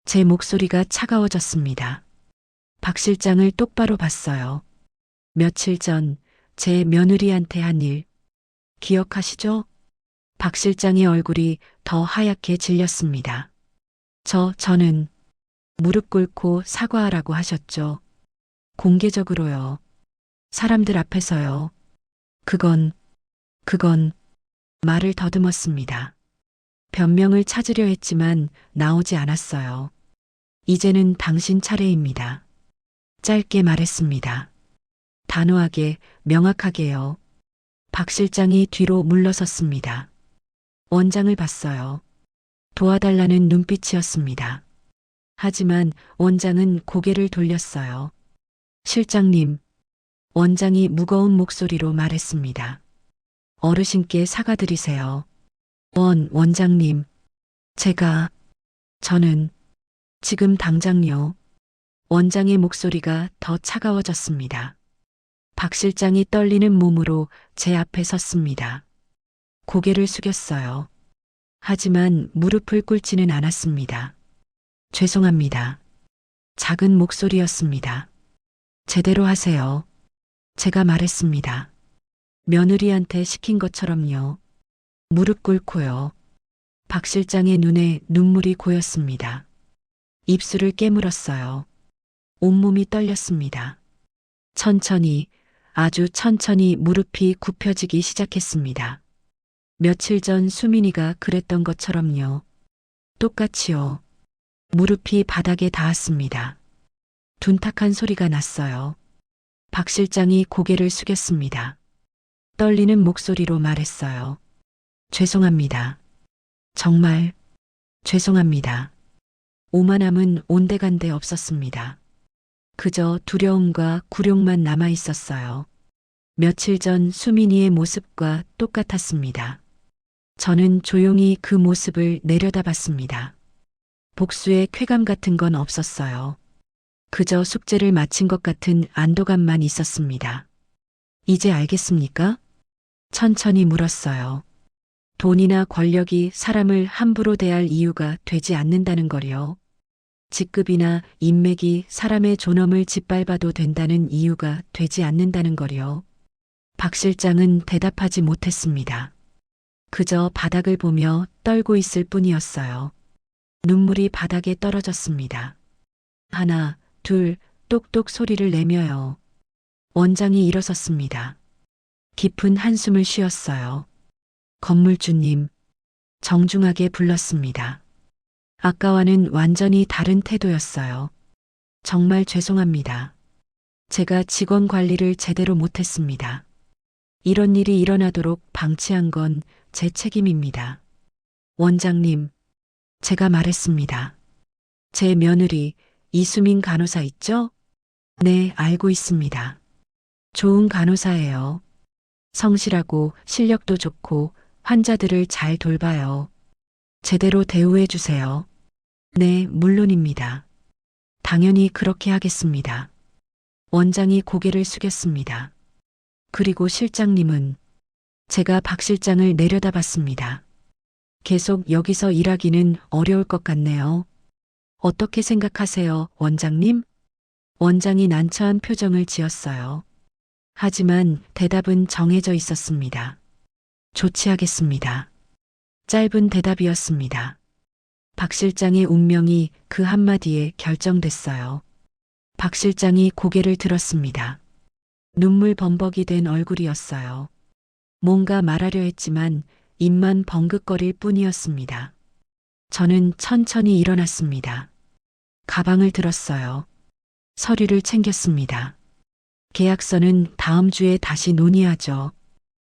제 목소리가 차가워졌습니다. 박 실장을 똑바로 봤어요. 며칠 전 제 며느리한테 한 일 기억하시죠? 박 실장의 얼굴이 더 하얗게 질렸습니다. 저는 무릎 꿇고 사과하라고 하셨죠. 공개적으로요. 사람들 앞에서요. 그건 말을 더듬었습니다. 변명을 찾으려 했지만 나오지 않았어요. 이제는 당신 차례입니다. 짧게 말했습니다. 단호하게, 명확하게요. 박 실장이 뒤로 물러섰습니다. 원장을 봤어요. 도와달라는 눈빛이었습니다. 하지만 원장은 고개를 돌렸어요. 실장님, 원장이 무거운 목소리로 말했습니다. 어르신께 사과드리세요. 원장님, 저는 지금 당장요. 원장의 목소리가 더 차가워졌습니다. 박 실장이 떨리는 몸으로 제 앞에 섰습니다. 고개를 숙였어요. 하지만 무릎을 꿇지는 않았습니다. 죄송합니다. 작은 목소리였습니다. 제대로 하세요. 제가 말했습니다. 며느리한테 시킨 것처럼요. 무릎 꿇고요. 박 실장의 눈에 눈물이 고였습니다. 입술을 깨물었어요. 온몸이 떨렸습니다. 천천히, 아주 천천히 무릎이 굽혀지기 시작했습니다. 며칠 전 수민이가 그랬던 것처럼요. 똑같이요. 무릎이 바닥에 닿았습니다. 둔탁한 소리가 났어요. 박 실장이 고개를 숙였습니다. 떨리는 목소리로 말했어요. 죄송합니다. 정말 죄송합니다. 오만함은 온데간데 없었습니다. 그저 두려움과 굴욕만 남아 있었어요. 며칠 전 수민이의 모습과 똑같았습니다. 저는 조용히 그 모습을 내려다봤습니다. 복수의 쾌감 같은 건 없었어요. 그저 숙제를 마친 것 같은 안도감만 있었습니다. 이제 알겠습니까? 천천히 물었어요. 돈이나 권력이 사람을 함부로 대할 이유가 되지 않는다는 거요. 직급이나 인맥이 사람의 존엄을 짓밟아도 된다는 이유가 되지 않는다는 거요. 박 실장은 대답하지 못했습니다. 그저 바닥을 보며 떨고 있을 뿐이었어요. 눈물이 바닥에 떨어졌습니다. 하나, 둘, 똑똑 소리를 내며요. 원장이 일어섰습니다. 깊은 한숨을 쉬었어요. 건물주님, 정중하게 불렀습니다. 아까와는 완전히 다른 태도였어요. 정말 죄송합니다. 제가 직원 관리를 제대로 못했습니다. 이런 일이 일어나도록 방치한 건 제 책임입니다. 원장님, 제가 말했습니다. 제 며느리 이수민 간호사 있죠? 네, 알고 있습니다. 좋은 간호사예요. 성실하고 실력도 좋고 환자들을 잘 돌봐요. 제대로 대우해 주세요. 네, 물론입니다. 당연히 그렇게 하겠습니다. 원장이 고개를 숙였습니다. 그리고 실장님은 제가 박 실장을 내려다봤습니다. 계속 여기서 일하기는 어려울 것 같네요. 어떻게 생각하세요, 원장님? 원장이 난처한 표정을 지었어요. 하지만 대답은 정해져 있었습니다. 조치하겠습니다. 짧은 대답이었습니다. 박 실장의 운명이 그 한마디에 결정됐어요. 박 실장이 고개를 들었습니다. 눈물 범벅이 된 얼굴이었어요. 뭔가 말하려 했지만 입만 벙긋거릴 뿐이었습니다. 저는 천천히 일어났습니다. 가방을 들었어요. 서류를 챙겼습니다. 계약서는 다음 주에 다시 논의하죠.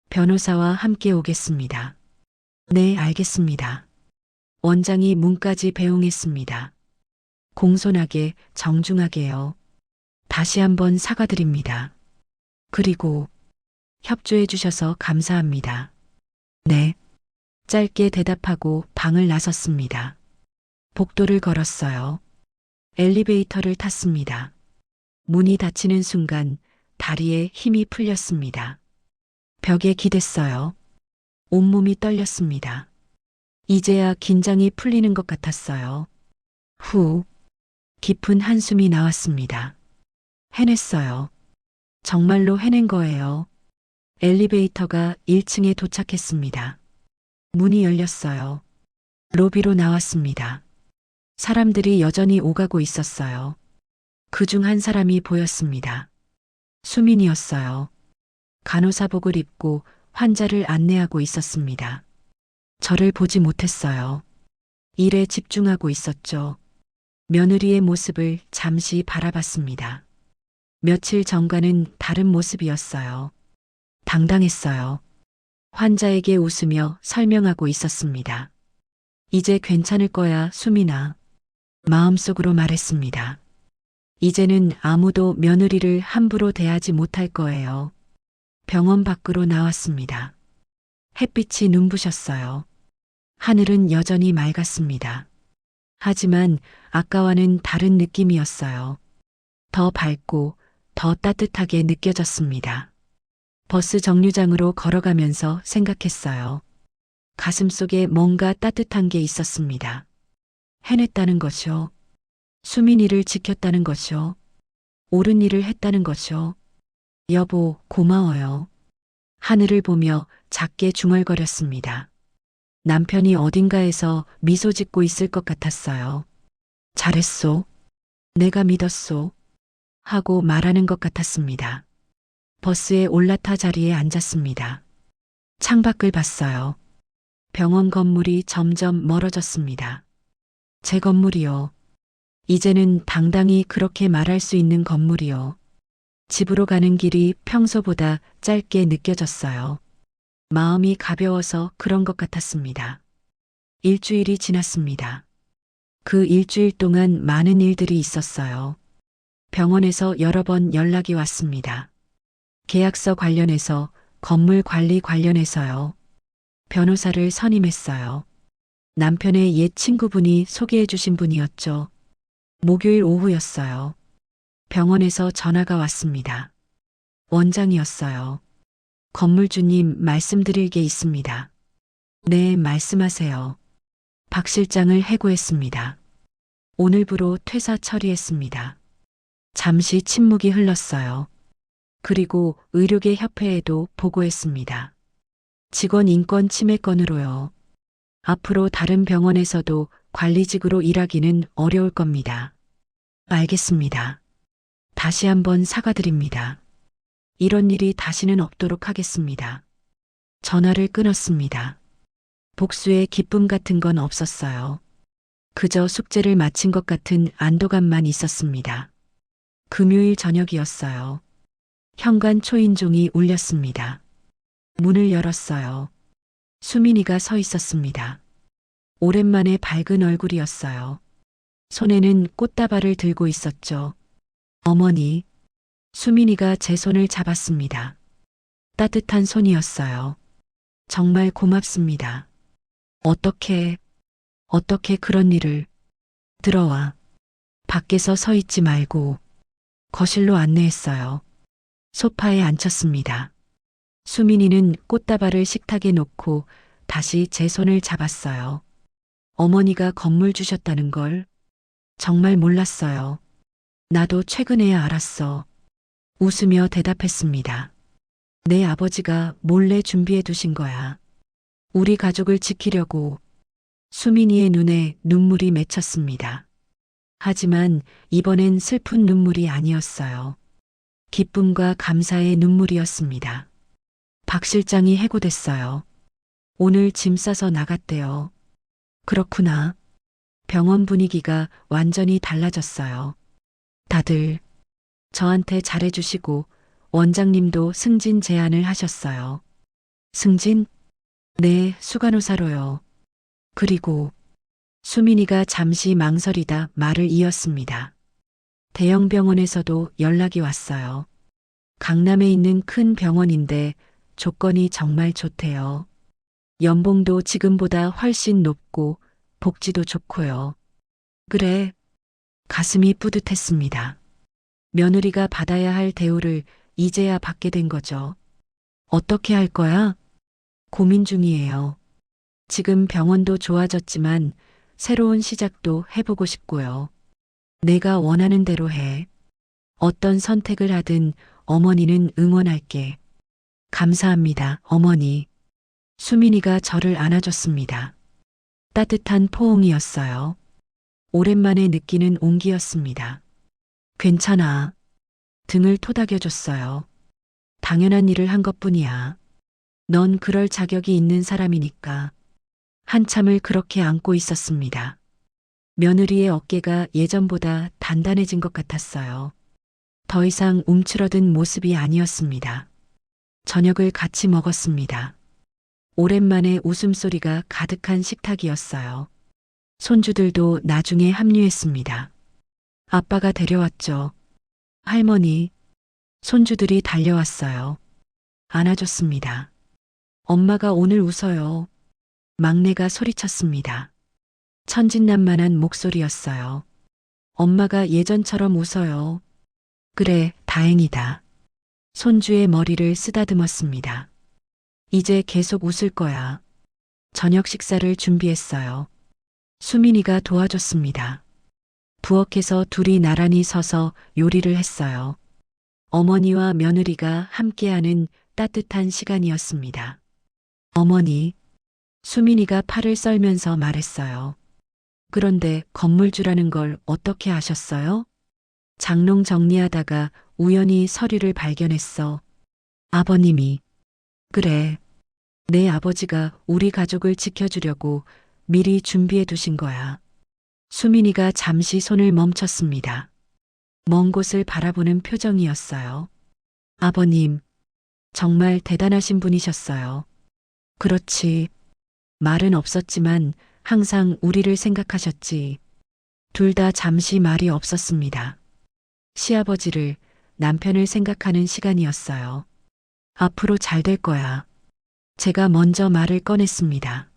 변호사와 함께 오겠습니다. 네, 알겠습니다. 원장이 문까지 배웅했습니다. 공손하게, 정중하게요. 다시 한번 사과드립니다. 그리고 협조해 주셔서 감사합니다. 네. 짧게 대답하고 방을 나섰습니다. 복도를 걸었어요. 엘리베이터를 탔습니다. 문이 닫히는 순간 다리에 힘이 풀렸습니다. 벽에 기댔어요. 온몸이 떨렸습니다. 이제야 긴장이 풀리는 것 같았어요. 후, 깊은 한숨이 나왔습니다. 해냈어요. 정말로 해낸 거예요. 엘리베이터가 1층에 도착했습니다. 문이 열렸어요. 로비로 나왔습니다. 사람들이 여전히 오가고 있었어요. 그중 한 사람이 보였습니다. 수민이었어요. 간호사복을 입고 환자를 안내하고 있었습니다. 저를 보지 못했어요. 일에 집중하고 있었죠. 며느리의 모습을 잠시 바라봤습니다. 며칠 전과는 다른 모습이었어요. 당당했어요. 환자에게 웃으며 설명하고 있었습니다. 이제 괜찮을 거야, 수민아. 마음속으로 말했습니다. 이제는 아무도 며느리를 함부로 대하지 못할 거예요. 병원 밖으로 나왔습니다. 햇빛이 눈부셨어요. 하늘은 여전히 맑았습니다. 하지만 아까와는 다른 느낌이었어요. 더 밝고 더 따뜻하게 느껴졌습니다. 버스 정류장으로 걸어가면서 생각했어요. 가슴속에 뭔가 따뜻한 게 있었습니다. 해냈다는 것이요. 수민이를 지켰다는 것이요. 옳은 일을 했다는 것이요. 여보, 고마워요. 하늘을 보며 작게 중얼거렸습니다. 남편이 어딘가에서 미소 짓고 있을 것 같았어요. 잘했소. 내가 믿었소. 하고 말하는 것 같았습니다. 버스에 올라타 자리에 앉았습니다. 창밖을 봤어요. 병원 건물이 점점 멀어졌습니다. 제 건물이요. 이제는 당당히 그렇게 말할 수 있는 건물이요. 집으로 가는 길이 평소보다 짧게 느껴졌어요. 마음이 가벼워서 그런 것 같았습니다. 일주일이 지났습니다. 그 일주일 동안 많은 일들이 있었어요. 병원에서 여러 번 연락이 왔습니다. 계약서 관련해서, 건물 관리 관련해서요. 변호사를 선임했어요. 남편의 옛 친구분이 소개해 주신 분이었죠. 목요일 오후였어요. 병원에서 전화가 왔습니다. 원장이었어요. 건물주님, 말씀드릴 게 있습니다. 네, 말씀하세요. 박 실장을 해고했습니다. 오늘부로 퇴사 처리했습니다. 잠시 침묵이 흘렀어요. 그리고 의료계 협회에도 보고했습니다. 직원 인권 침해 건으로요. 앞으로 다른 병원에서도 관리직으로 일하기는 어려울 겁니다. 알겠습니다. 다시 한번 사과드립니다. 이런 일이 다시는 없도록 하겠습니다. 전화를 끊었습니다. 복수의 기쁨 같은 건 없었어요. 그저 숙제를 마친 것 같은 안도감만 있었습니다. 금요일 저녁이었어요. 현관 초인종이 울렸습니다. 문을 열었어요. 수민이가 서 있었습니다. 오랜만에 밝은 얼굴이었어요. 손에는 꽃다발을 들고 있었죠. 어머니, 수민이가 제 손을 잡았습니다. 따뜻한 손이었어요. 정말 고맙습니다. 어떻게 그런 일을. 들어와. 밖에서 서 있지 말고 거실로 안내했어요. 소파에 앉혔습니다. 수민이는 꽃다발을 식탁에 놓고 다시 제 손을 잡았어요. 어머니가 건물 주셨다는 걸 정말 몰랐어요. 나도 최근에야 알았어. 웃으며 대답했습니다. 내 아버지가 몰래 준비해 두신 거야. 우리 가족을 지키려고. 수민이의 눈에 눈물이 맺혔습니다. 하지만 이번엔 슬픈 눈물이 아니었어요. 기쁨과 감사의 눈물이었습니다. 박 실장이 해고됐어요. 오늘 짐 싸서 나갔대요. 그렇구나. 병원 분위기가 완전히 달라졌어요. 다들 저한테 잘해주시고 원장님도 승진 제안을 하셨어요. 승진? 네, 수간호사로요. 그리고 수민이가 잠시 망설이다 말을 이었습니다. 대형 병원에서도 연락이 왔어요. 강남에 있는 큰 병원인데 조건이 정말 좋대요. 연봉도 지금보다 훨씬 높고 복지도 좋고요. 그래. 가슴이 뿌듯했습니다. 며느리가 받아야 할 대우를 이제야 받게 된 거죠. 어떻게 할 거야? 고민 중이에요. 지금 병원도 좋아졌지만 새로운 시작도 해보고 싶고요. 내가 원하는 대로 해. 어떤 선택을 하든 어머니는 응원할게. 감사합니다, 어머니. 수민이가 저를 안아줬습니다. 따뜻한 포옹이었어요. 오랜만에 느끼는 온기였습니다. 괜찮아. 등을 토닥여줬어요. 당연한 일을 한 것뿐이야. 넌 그럴 자격이 있는 사람이니까. 한참을 그렇게 안고 있었습니다. 며느리의 어깨가 예전보다 단단해진 것 같았어요. 더 이상 움츠러든 모습이 아니었습니다. 저녁을 같이 먹었습니다. 오랜만에 웃음소리가 가득한 식탁이었어요. 손주들도 나중에 합류했습니다. 아빠가 데려왔죠. 할머니, 손주들이 달려왔어요. 안아줬습니다. 엄마가 오늘 웃어요. 막내가 소리쳤습니다. 천진난만한 목소리였어요. 엄마가 예전처럼 웃어요. 그래, 다행이다. 손주의 머리를 쓰다듬었습니다. 이제 계속 웃을 거야. 저녁 식사를 준비했어요. 수민이가 도와줬습니다. 부엌에서 둘이 나란히 서서 요리를 했어요. 어머니와 며느리가 함께하는 따뜻한 시간이었습니다. 어머니, 수민이가 팔을 썰면서 말했어요. 그런데 건물주라는 걸 어떻게 아셨어요? 장롱 정리하다가 우연히 서류를 발견했어. 아버님이. 그래. 내 아버지가 우리 가족을 지켜주려고 미리 준비해 두신 거야. 수민이가 잠시 손을 멈췄습니다. 먼 곳을 바라보는 표정이었어요. 아버님, 정말 대단하신 분이셨어요. 그렇지. 말은 없었지만 항상 우리를 생각하셨지. 둘 다 잠시 말이 없었습니다. 시아버지를, 남편을 생각하는 시간이었어요. 앞으로 잘 될 거야. 제가 먼저 말을 꺼냈습니다.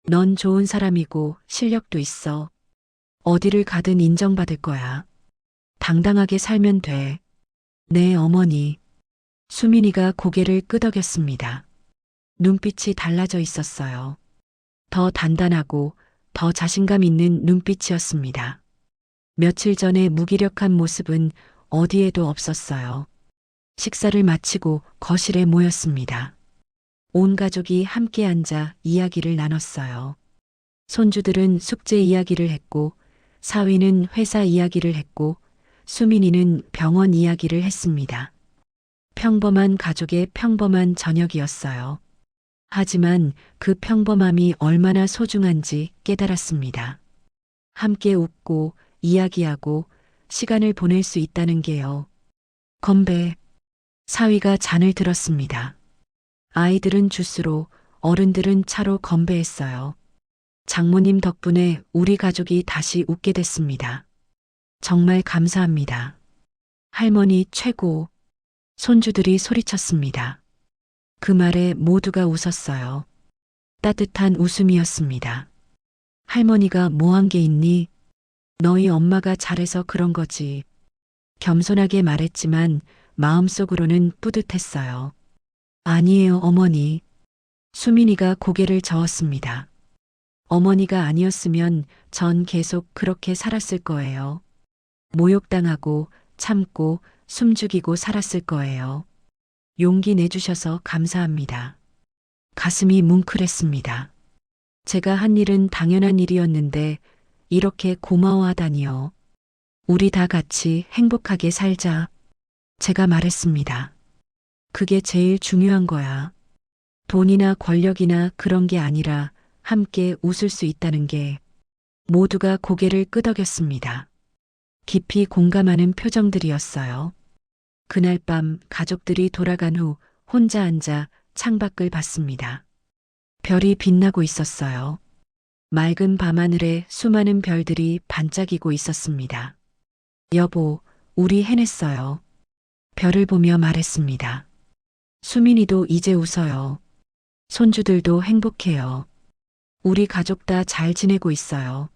넌 좋은 사람이고 실력도 있어. 어디를 가든 인정받을 거야. 당당하게 살면 돼. 네, 어머니. 수민이가 고개를 끄덕였습니다. 눈빛이 달라져 있었어요. 더 단단하고 더 자신감 있는 눈빛이었습니다. 며칠 전의 무기력한 모습은 어디에도 없었어요. 식사를 마치고 거실에 모였습니다. 온 가족이 함께 앉아 이야기를 나눴어요. 손주들은 숙제 이야기를 했고, 사위는 회사 이야기를 했고, 수민이는 병원 이야기를 했습니다. 평범한 가족의 평범한 저녁이었어요. 하지만 그 평범함이 얼마나 소중한지 깨달았습니다. 함께 웃고 이야기하고 시간을 보낼 수 있다는 게요. 건배. 사위가 잔을 들었습니다. 아이들은 주스로, 어른들은 차로 건배했어요. 장모님 덕분에 우리 가족이 다시 웃게 됐습니다. 정말 감사합니다. 할머니 최고. 손주들이 소리쳤습니다. 그 말에 모두가 웃었어요. 따뜻한 웃음이었습니다. 할머니가 뭐 한 게 있니? 너희 엄마가 잘해서 그런 거지. 겸손하게 말했지만 마음속으로는 뿌듯했어요. 아니에요, 어머니. 수민이가 고개를 저었습니다. 어머니가 아니었으면 전 계속 그렇게 살았을 거예요. 모욕당하고 참고 숨죽이고 살았을 거예요. 용기 내주셔서 감사합니다. 가슴이 뭉클했습니다. 제가 한 일은 당연한 일이었는데 이렇게 고마워하다니요. 우리 다 같이 행복하게 살자. 제가 말했습니다. 그게 제일 중요한 거야. 돈이나 권력이나 그런 게 아니라 함께 웃을 수 있다는 게. 모두가 고개를 끄덕였습니다. 깊이 공감하는 표정들이었어요. 그날 밤 가족들이 돌아간 후 혼자 앉아 창밖을 봤습니다. 별이 빛나고 있었어요. 맑은 밤하늘에 수많은 별들이 반짝이고 있었습니다. 여보, 우리 해냈어요. 별을 보며 말했습니다. 수민이도 이제 웃어요. 손주들도 행복해요. 우리 가족 다 잘 지내고 있어요.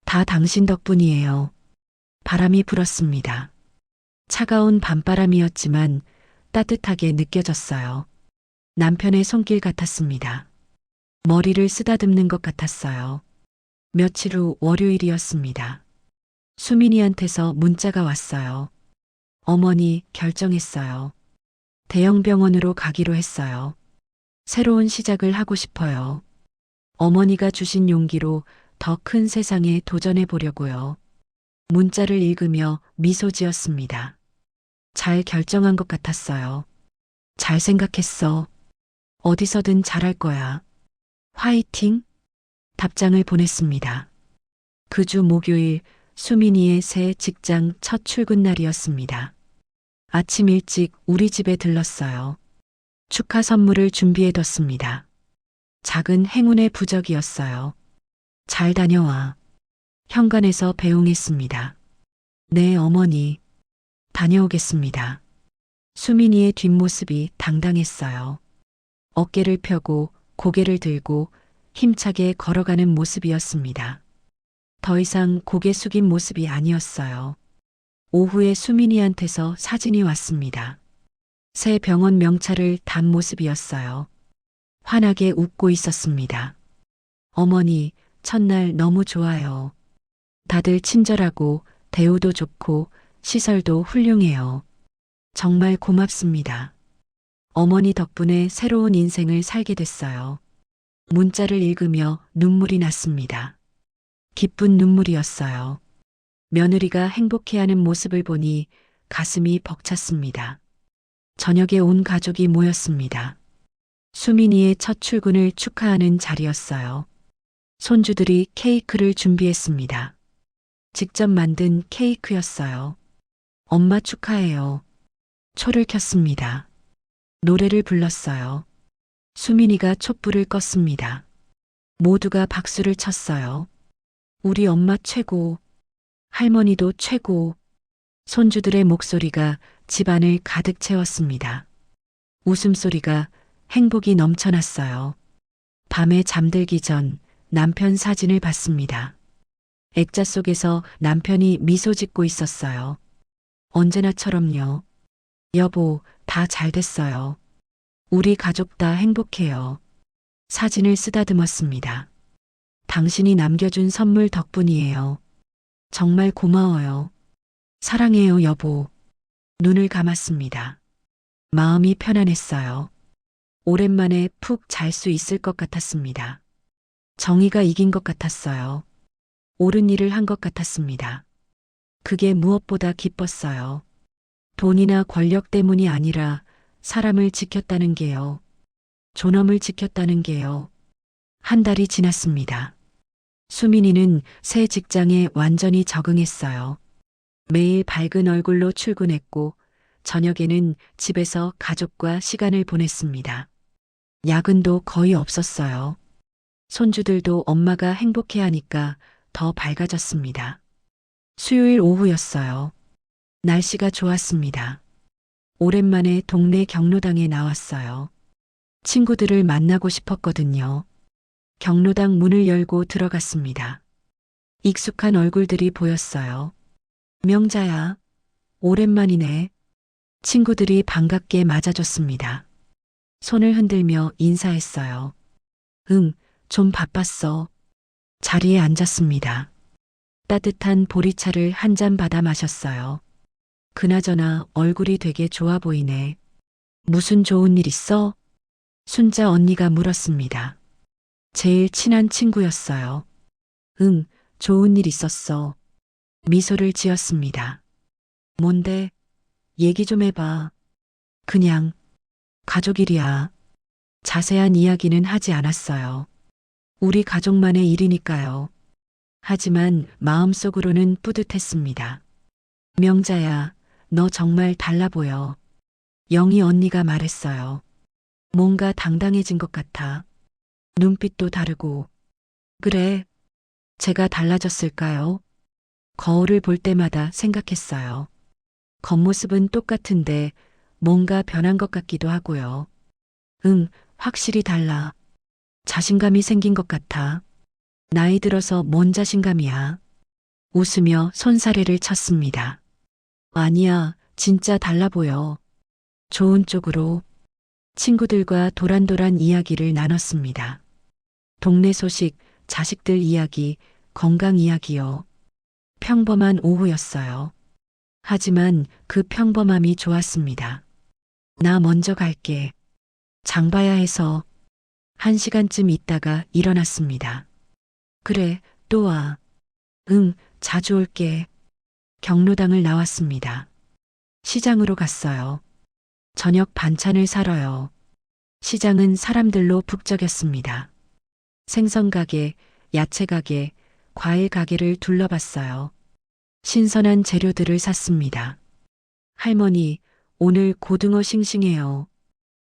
다 당신 덕분이에요. 바람이 불었습니다. 차가운 밤바람이었지만 따뜻하게 느껴졌어요. 남편의 손길 같았습니다. 머리를 쓰다듬는 것 같았어요. 며칠 후 월요일이었습니다. 수민이한테서 문자가 왔어요. 어머니, 결정했어요. 대형 병원으로 가기로 했어요. 새로운 시작을 하고 싶어요. 어머니가 주신 용기로 더 큰 세상에 도전해 보려고요. 문자를 읽으며 미소 지었습니다. 잘 결정한 것 같았어요. 잘 생각했어. 어디서든 잘할 거야. 화이팅! 답장을 보냈습니다. 그 주 목요일 수민이의 새 직장 첫 출근 날이었습니다. 아침 일찍 우리 집에 들렀어요. 축하 선물을 준비해뒀습니다. 작은 행운의 부적이었어요. 잘 다녀와. 현관에서 배웅했습니다. 네, 어머니. 다녀오겠습니다. 수민이의 뒷모습이 당당했어요. 어깨를 펴고 고개를 들고 힘차게 걸어가는 모습이었습니다. 더 이상 고개 숙인 모습이 아니었어요. 오후에 수민이한테서 사진이 왔습니다. 새 병원 명찰을 단 모습이었어요. 환하게 웃고 있었습니다. 어머니, 첫날 너무 좋아요. 다들 친절하고 대우도 좋고 시설도 훌륭해요. 정말 고맙습니다. 어머니 덕분에 새로운 인생을 살게 됐어요. 문자를 읽으며 눈물이 났습니다. 기쁜 눈물이었어요. 며느리가 행복해하는 모습을 보니 가슴이 벅찼습니다. 저녁에 온 가족이 모였습니다. 수민이의 첫 출근을 축하하는 자리였어요. 손주들이 케이크를 준비했습니다. 직접 만든 케이크였어요. 엄마 축하해요. 초를 켰습니다. 노래를 불렀어요. 수민이가 촛불을 껐습니다. 모두가 박수를 쳤어요. 우리 엄마 최고. 할머니도 최고. 손주들의 목소리가 집안을 가득 채웠습니다. 웃음소리가 행복이 넘쳐났어요. 밤에 잠들기 전 남편 사진을 봤습니다. 액자 속에서 남편이 미소 짓고 있었어요. 언제나처럼요. 여보, 다 잘 됐어요. 우리 가족 다 행복해요. 사진을 쓰다듬었습니다. 당신이 남겨준 선물 덕분이에요. 정말 고마워요. 사랑해요, 여보. 눈을 감았습니다. 마음이 편안했어요. 오랜만에 푹 잘 수 있을 것 같았습니다. 정의가 이긴 것 같았어요. 옳은 일을 한 것 같았습니다. 그게 무엇보다 기뻤어요. 돈이나 권력 때문이 아니라 사람을 지켰다는 게요. 존엄을 지켰다는 게요. 한 달이 지났습니다. 수민이는 새 직장에 완전히 적응했어요. 매일 밝은 얼굴로 출근했고, 저녁에는 집에서 가족과 시간을 보냈습니다. 야근도 거의 없었어요. 손주들도 엄마가 행복해하니까 더 밝아졌습니다. 수요일 오후였어요. 날씨가 좋았습니다. 오랜만에 동네 경로당에 나왔어요. 친구들을 만나고 싶었거든요. 경로당 문을 열고 들어갔습니다. 익숙한 얼굴들이 보였어요. 명자야, 오랜만이네. 친구들이 반갑게 맞아줬습니다. 손을 흔들며 인사했어요. 응, 좀 바빴어. 자리에 앉았습니다. 따뜻한 보리차를 한 잔 받아 마셨어요. 그나저나 얼굴이 되게 좋아 보이네. 무슨 좋은 일 있어? 순자 언니가 물었습니다. 제일 친한 친구였어요. 응, 좋은 일 있었어. 미소를 지었습니다. 뭔데? 얘기 좀 해봐. 그냥 가족 일이야. 자세한 이야기는 하지 않았어요. 우리 가족만의 일이니까요. 하지만 마음속으로는 뿌듯했습니다. 명자야, 너 정말 달라 보여. 영희 언니가 말했어요. 뭔가 당당해진 것 같아. 눈빛도 다르고. 그래, 제가 달라졌을까요? 거울을 볼 때마다 생각했어요. 겉모습은 똑같은데 뭔가 변한 것 같기도 하고요. 응, 확실히 달라. 자신감이 생긴 것 같아. 나이 들어서 뭔 자신감이야. 웃으며 손사래를 쳤습니다. 아니야, 진짜 달라 보여. 좋은 쪽으로. 친구들과 도란도란 이야기를 나눴습니다. 동네 소식, 자식들 이야기, 건강 이야기요. 평범한 오후였어요. 하지만 그 평범함이 좋았습니다. 나 먼저 갈게. 장 봐야 해서 1시간쯤 있다가 일어났습니다. 그래, 또 와. 응, 자주 올게. 경로당을 나왔습니다. 시장으로 갔어요. 저녁 반찬을 사러요. 시장은 사람들로 북적였습니다. 생선 가게, 야채 가게, 과일 가게를 둘러봤어요. 신선한 재료들을 샀습니다. 할머니, 오늘 고등어 싱싱해요.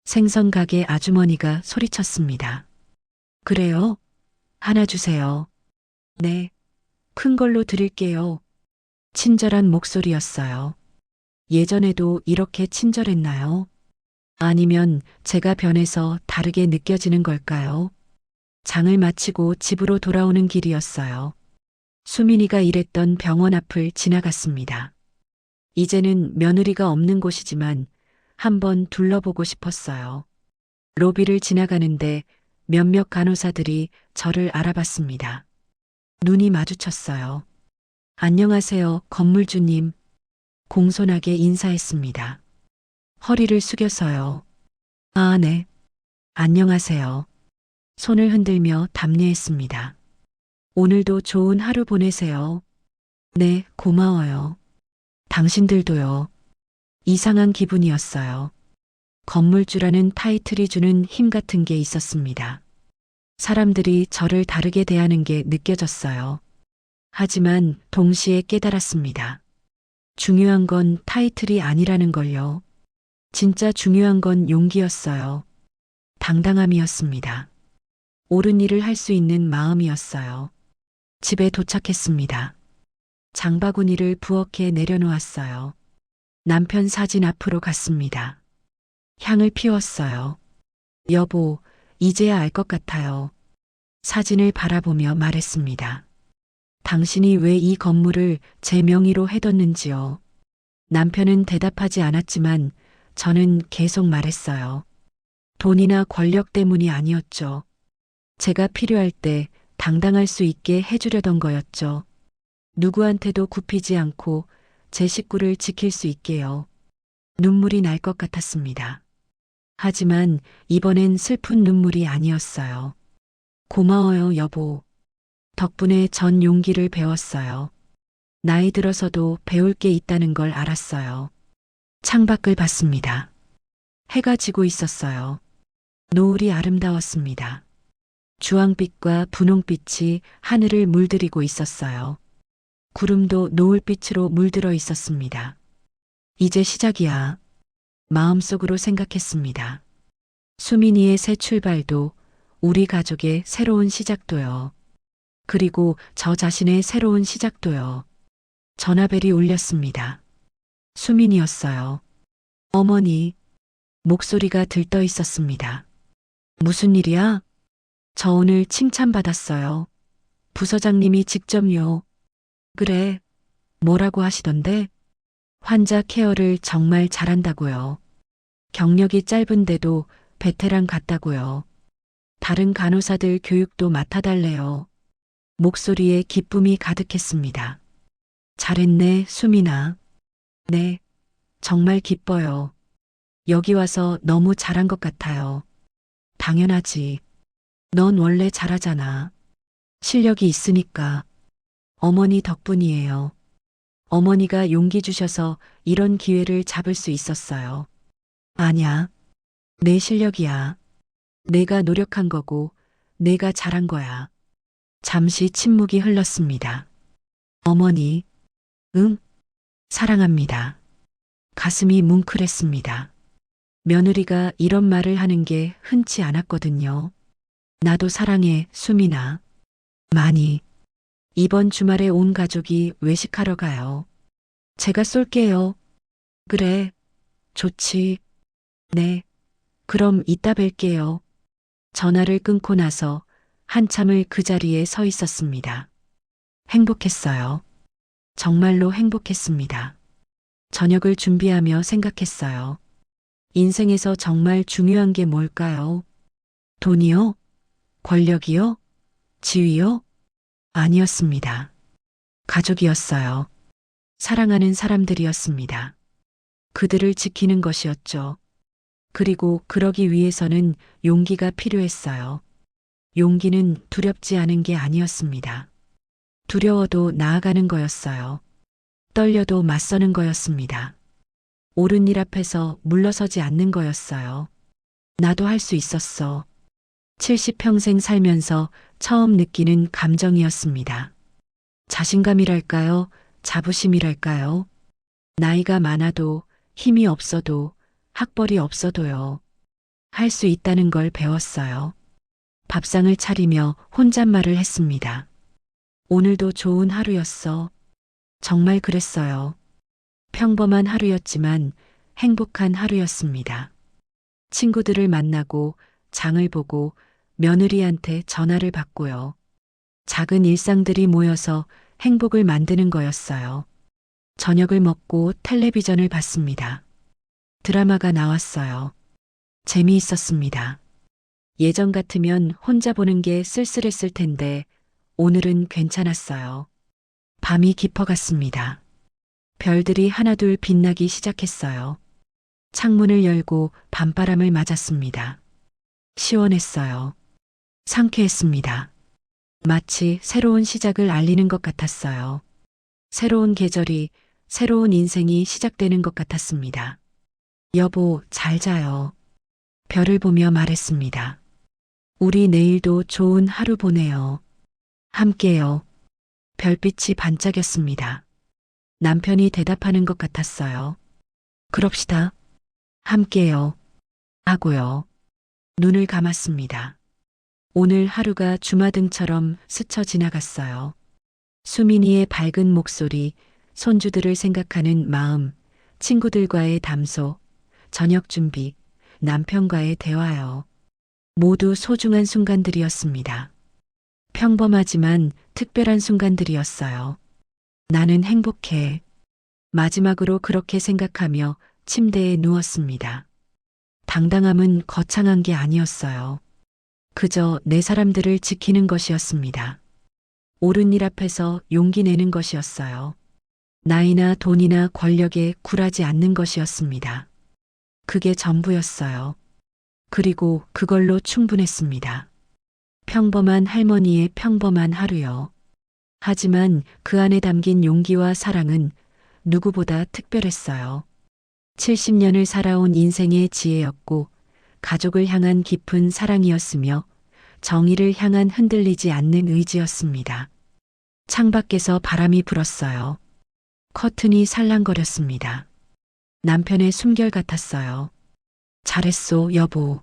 생선 가게 아주머니가 소리쳤습니다. 그래요? 하나 주세요. 네, 큰 걸로 드릴게요. 친절한 목소리였어요. 예전에도 이렇게 친절했나요? 아니면 제가 변해서 다르게 느껴지는 걸까요? 장을 마치고 집으로 돌아오는 길이었어요. 수민이가 일했던 병원 앞을 지나갔습니다. 이제는 며느리가 없는 곳이지만 한번 둘러보고 싶었어요. 로비를 지나가는데 몇몇 간호사들이 저를 알아봤습니다. 눈이 마주쳤어요. 안녕하세요, 건물주님. 공손하게 인사했습니다. 허리를 숙여서요. 아, 네. 안녕하세요. 손을 흔들며 답례했습니다. 오늘도 좋은 하루 보내세요. 네, 고마워요. 당신들도요. 이상한 기분이었어요. 건물주라는 타이틀이 주는 힘 같은 게 있었습니다. 사람들이 저를 다르게 대하는 게 느껴졌어요. 하지만 동시에 깨달았습니다. 중요한 건 타이틀이 아니라는 걸요. 진짜 중요한 건 용기였어요. 당당함이었습니다. 옳은 일을 할 수 있는 마음이었어요. 집에 도착했습니다. 장바구니를 부엌에 내려놓았어요. 남편 사진 앞으로 갔습니다. 향을 피웠어요. 여보, 이제야 알 것 같아요. 사진을 바라보며 말했습니다. 당신이 왜 이 건물을 제 명의로 해뒀는지요. 남편은 대답하지 않았지만 저는 계속 말했어요. 돈이나 권력 때문이 아니었죠. 제가 필요할 때 당당할 수 있게 해주려던 거였죠. 누구한테도 굽히지 않고 제 식구를 지킬 수 있게요. 눈물이 날 것 같았습니다. 하지만 이번엔 슬픈 눈물이 아니었어요. 고마워요, 여보. 덕분에 전 용기를 배웠어요. 나이 들어서도 배울 게 있다는 걸 알았어요. 창밖을 봤습니다. 해가 지고 있었어요. 노을이 아름다웠습니다. 주황빛과 분홍빛이 하늘을 물들이고 있었어요. 구름도 노을빛으로 물들어 있었습니다. 이제 시작이야. 마음속으로 생각했습니다. 수민이의 새 출발도 우리 가족의 새로운 시작도요. 그리고 저 자신의 새로운 시작도요. 전화벨이 울렸습니다. 수민이었어요. 어머니, 목소리가 들떠 있었습니다. 무슨 일이야? 저 오늘 칭찬받았어요. 부서장님이 직접요. 그래, 뭐라고 하시던데? 환자 케어를 정말 잘한다고요. 경력이 짧은데도 베테랑 같다고요. 다른 간호사들 교육도 맡아달래요. 목소리에 기쁨이 가득했습니다. 잘했네, 수민아. 네, 정말 기뻐요. 여기 와서 너무 잘한 것 같아요. 당연하지. 넌 원래 잘하잖아. 실력이 있으니까. 어머니 덕분이에요. 어머니가 용기 주셔서 이런 기회를 잡을 수 있었어요. 아냐, 내 실력이야. 내가 노력한 거고, 내가 잘한 거야. 잠시 침묵이 흘렀습니다. 어머니, 응? 사랑합니다. 가슴이 뭉클했습니다. 며느리가 이런 말을 하는 게 흔치 않았거든요. 나도 사랑해, 수민아. 많이. 이번 주말에 온 가족이 외식하러 가요. 제가 쏠게요. 그래. 좋지. 네. 그럼 이따 뵐게요. 전화를 끊고 나서 한참을 그 자리에 서 있었습니다. 행복했어요. 정말로 행복했습니다. 저녁을 준비하며 생각했어요. 인생에서 정말 중요한 게 뭘까요? 돈이요? 권력이요? 지위요? 아니었습니다. 가족이었어요. 사랑하는 사람들이었습니다. 그들을 지키는 것이었죠. 그리고 그러기 위해서는 용기가 필요했어요. 용기는 두렵지 않은 게 아니었습니다. 두려워도 나아가는 거였어요. 떨려도 맞서는 거였습니다. 옳은 일 앞에서 물러서지 않는 거였어요. 나도 할 수 있었어. 70평생 살면서 처음 느끼는 감정이었습니다. 자신감이랄까요? 자부심이랄까요? 나이가 많아도 힘이 없어도 학벌이 없어도요. 할 수 있다는 걸 배웠어요. 밥상을 차리며 혼잣말을 했습니다. 오늘도 좋은 하루였어. 정말 그랬어요. 평범한 하루였지만 행복한 하루였습니다. 친구들을 만나고 장을 보고 며느리한테 전화를 받고요. 작은 일상들이 모여서 행복을 만드는 거였어요. 저녁을 먹고 텔레비전을 봤습니다. 드라마가 나왔어요. 재미있었습니다. 예전 같으면 혼자 보는 게 쓸쓸했을 텐데 오늘은 괜찮았어요. 밤이 깊어갔습니다. 별들이 하나둘 빛나기 시작했어요. 창문을 열고 밤바람을 맞았습니다. 시원했어요. 상쾌했습니다. 마치 새로운 시작을 알리는 것 같았어요. 새로운 계절이, 새로운 인생이 시작되는 것 같았습니다. 여보, 잘 자요. 별을 보며 말했습니다. 우리 내일도 좋은 하루 보내요. 함께요. 별빛이 반짝였습니다. 남편이 대답하는 것 같았어요. 그럽시다. 함께요. 하고요. 눈을 감았습니다. 오늘 하루가 주마등처럼 스쳐 지나갔어요. 수민이의 밝은 목소리, 손주들을 생각하는 마음, 친구들과의 담소, 저녁 준비, 남편과의 대화요. 모두 소중한 순간들이었습니다. 평범하지만 특별한 순간들이었어요. 나는 행복해. 마지막으로 그렇게 생각하며 침대에 누웠습니다. 당당함은 거창한 게 아니었어요. 그저 내 사람들을 지키는 것이었습니다. 옳은 일 앞에서 용기 내는 것이었어요. 나이나 돈이나 권력에 굴하지 않는 것이었습니다. 그게 전부였어요. 그리고 그걸로 충분했습니다. 평범한 할머니의 평범한 하루요. 하지만 그 안에 담긴 용기와 사랑은 누구보다 특별했어요. 70년을 살아온 인생의 지혜였고, 가족을 향한 깊은 사랑이었으며, 정의를 향한 흔들리지 않는 의지였습니다. 창밖에서 바람이 불었어요. 커튼이 살랑거렸습니다. 남편의 숨결 같았어요. 잘했소, 여보.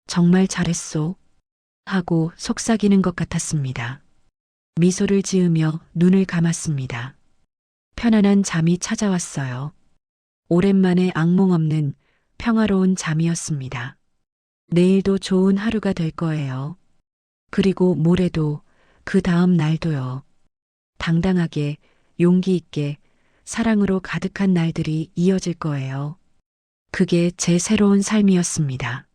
정말 잘했소. 하고 속삭이는 것 같았습니다. 미소를 지으며 눈을 감았습니다. 편안한 잠이 찾아왔어요. 오랜만에 악몽 없는 평화로운 잠이었습니다. 내일도 좋은 하루가 될 거예요. 그리고 모레도, 그 다음 날도요. 당당하게, 용기 있게, 사랑으로 가득한 날들이 이어질 거예요. 그게 제 새로운 삶이었습니다.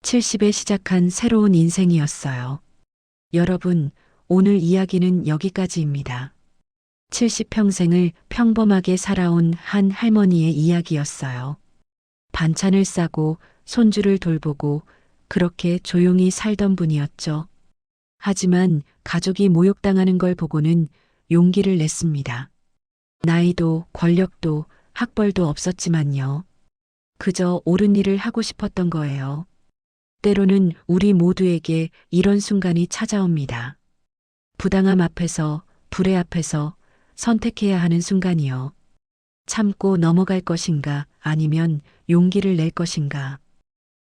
70에 시작한 새로운 인생이었어요. 여러분, 오늘 이야기는 여기까지입니다. 70평생을 평범하게 살아온 한 할머니의 이야기였어요. 반찬을 싸고 손주를 돌보고 그렇게 조용히 살던 분이었죠. 하지만 가족이 모욕당하는 걸 보고는 용기를 냈습니다. 나이도 권력도 학벌도 없었지만요. 그저 옳은 일을 하고 싶었던 거예요. 때로는 우리 모두에게 이런 순간이 찾아옵니다. 부당함 앞에서, 불의 앞에서 선택해야 하는 순간이요. 참고 넘어갈 것인가 아니면 용기를 낼 것인가.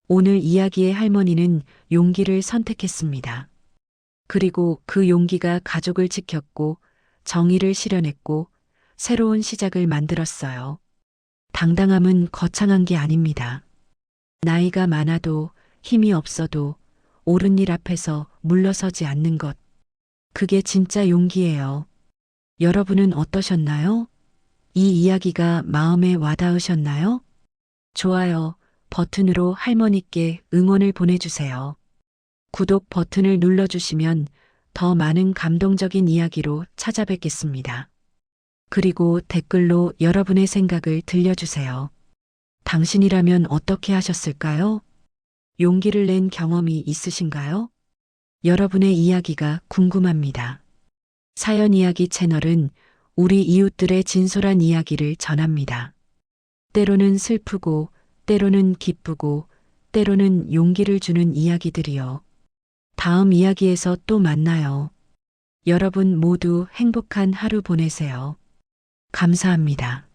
오늘 이야기의 할머니는 용기를 선택했습니다. 그리고 그 용기가 가족을 지켰고 정의를 실현했고 새로운 시작을 만들었어요. 당당함은 거창한 게 아닙니다. 나이가 많아도 힘이 없어도 옳은 일 앞에서 물러서지 않는 것. 그게 진짜 용기예요. 여러분은 어떠셨나요? 이 이야기가 마음에 와닿으셨나요? 좋아요 버튼으로 할머니께 응원을 보내주세요. 구독 버튼을 눌러주시면 더 많은 감동적인 이야기로 찾아뵙겠습니다. 그리고 댓글로 여러분의 생각을 들려주세요. 당신이라면 어떻게 하셨을까요? 용기를 낸 경험이 있으신가요? 여러분의 이야기가 궁금합니다. 사연 이야기 채널은 우리 이웃들의 진솔한 이야기를 전합니다. 때로는 슬프고, 때로는 기쁘고, 때로는 용기를 주는 이야기들이요. 다음 이야기에서 또 만나요. 여러분 모두 행복한 하루 보내세요. 감사합니다.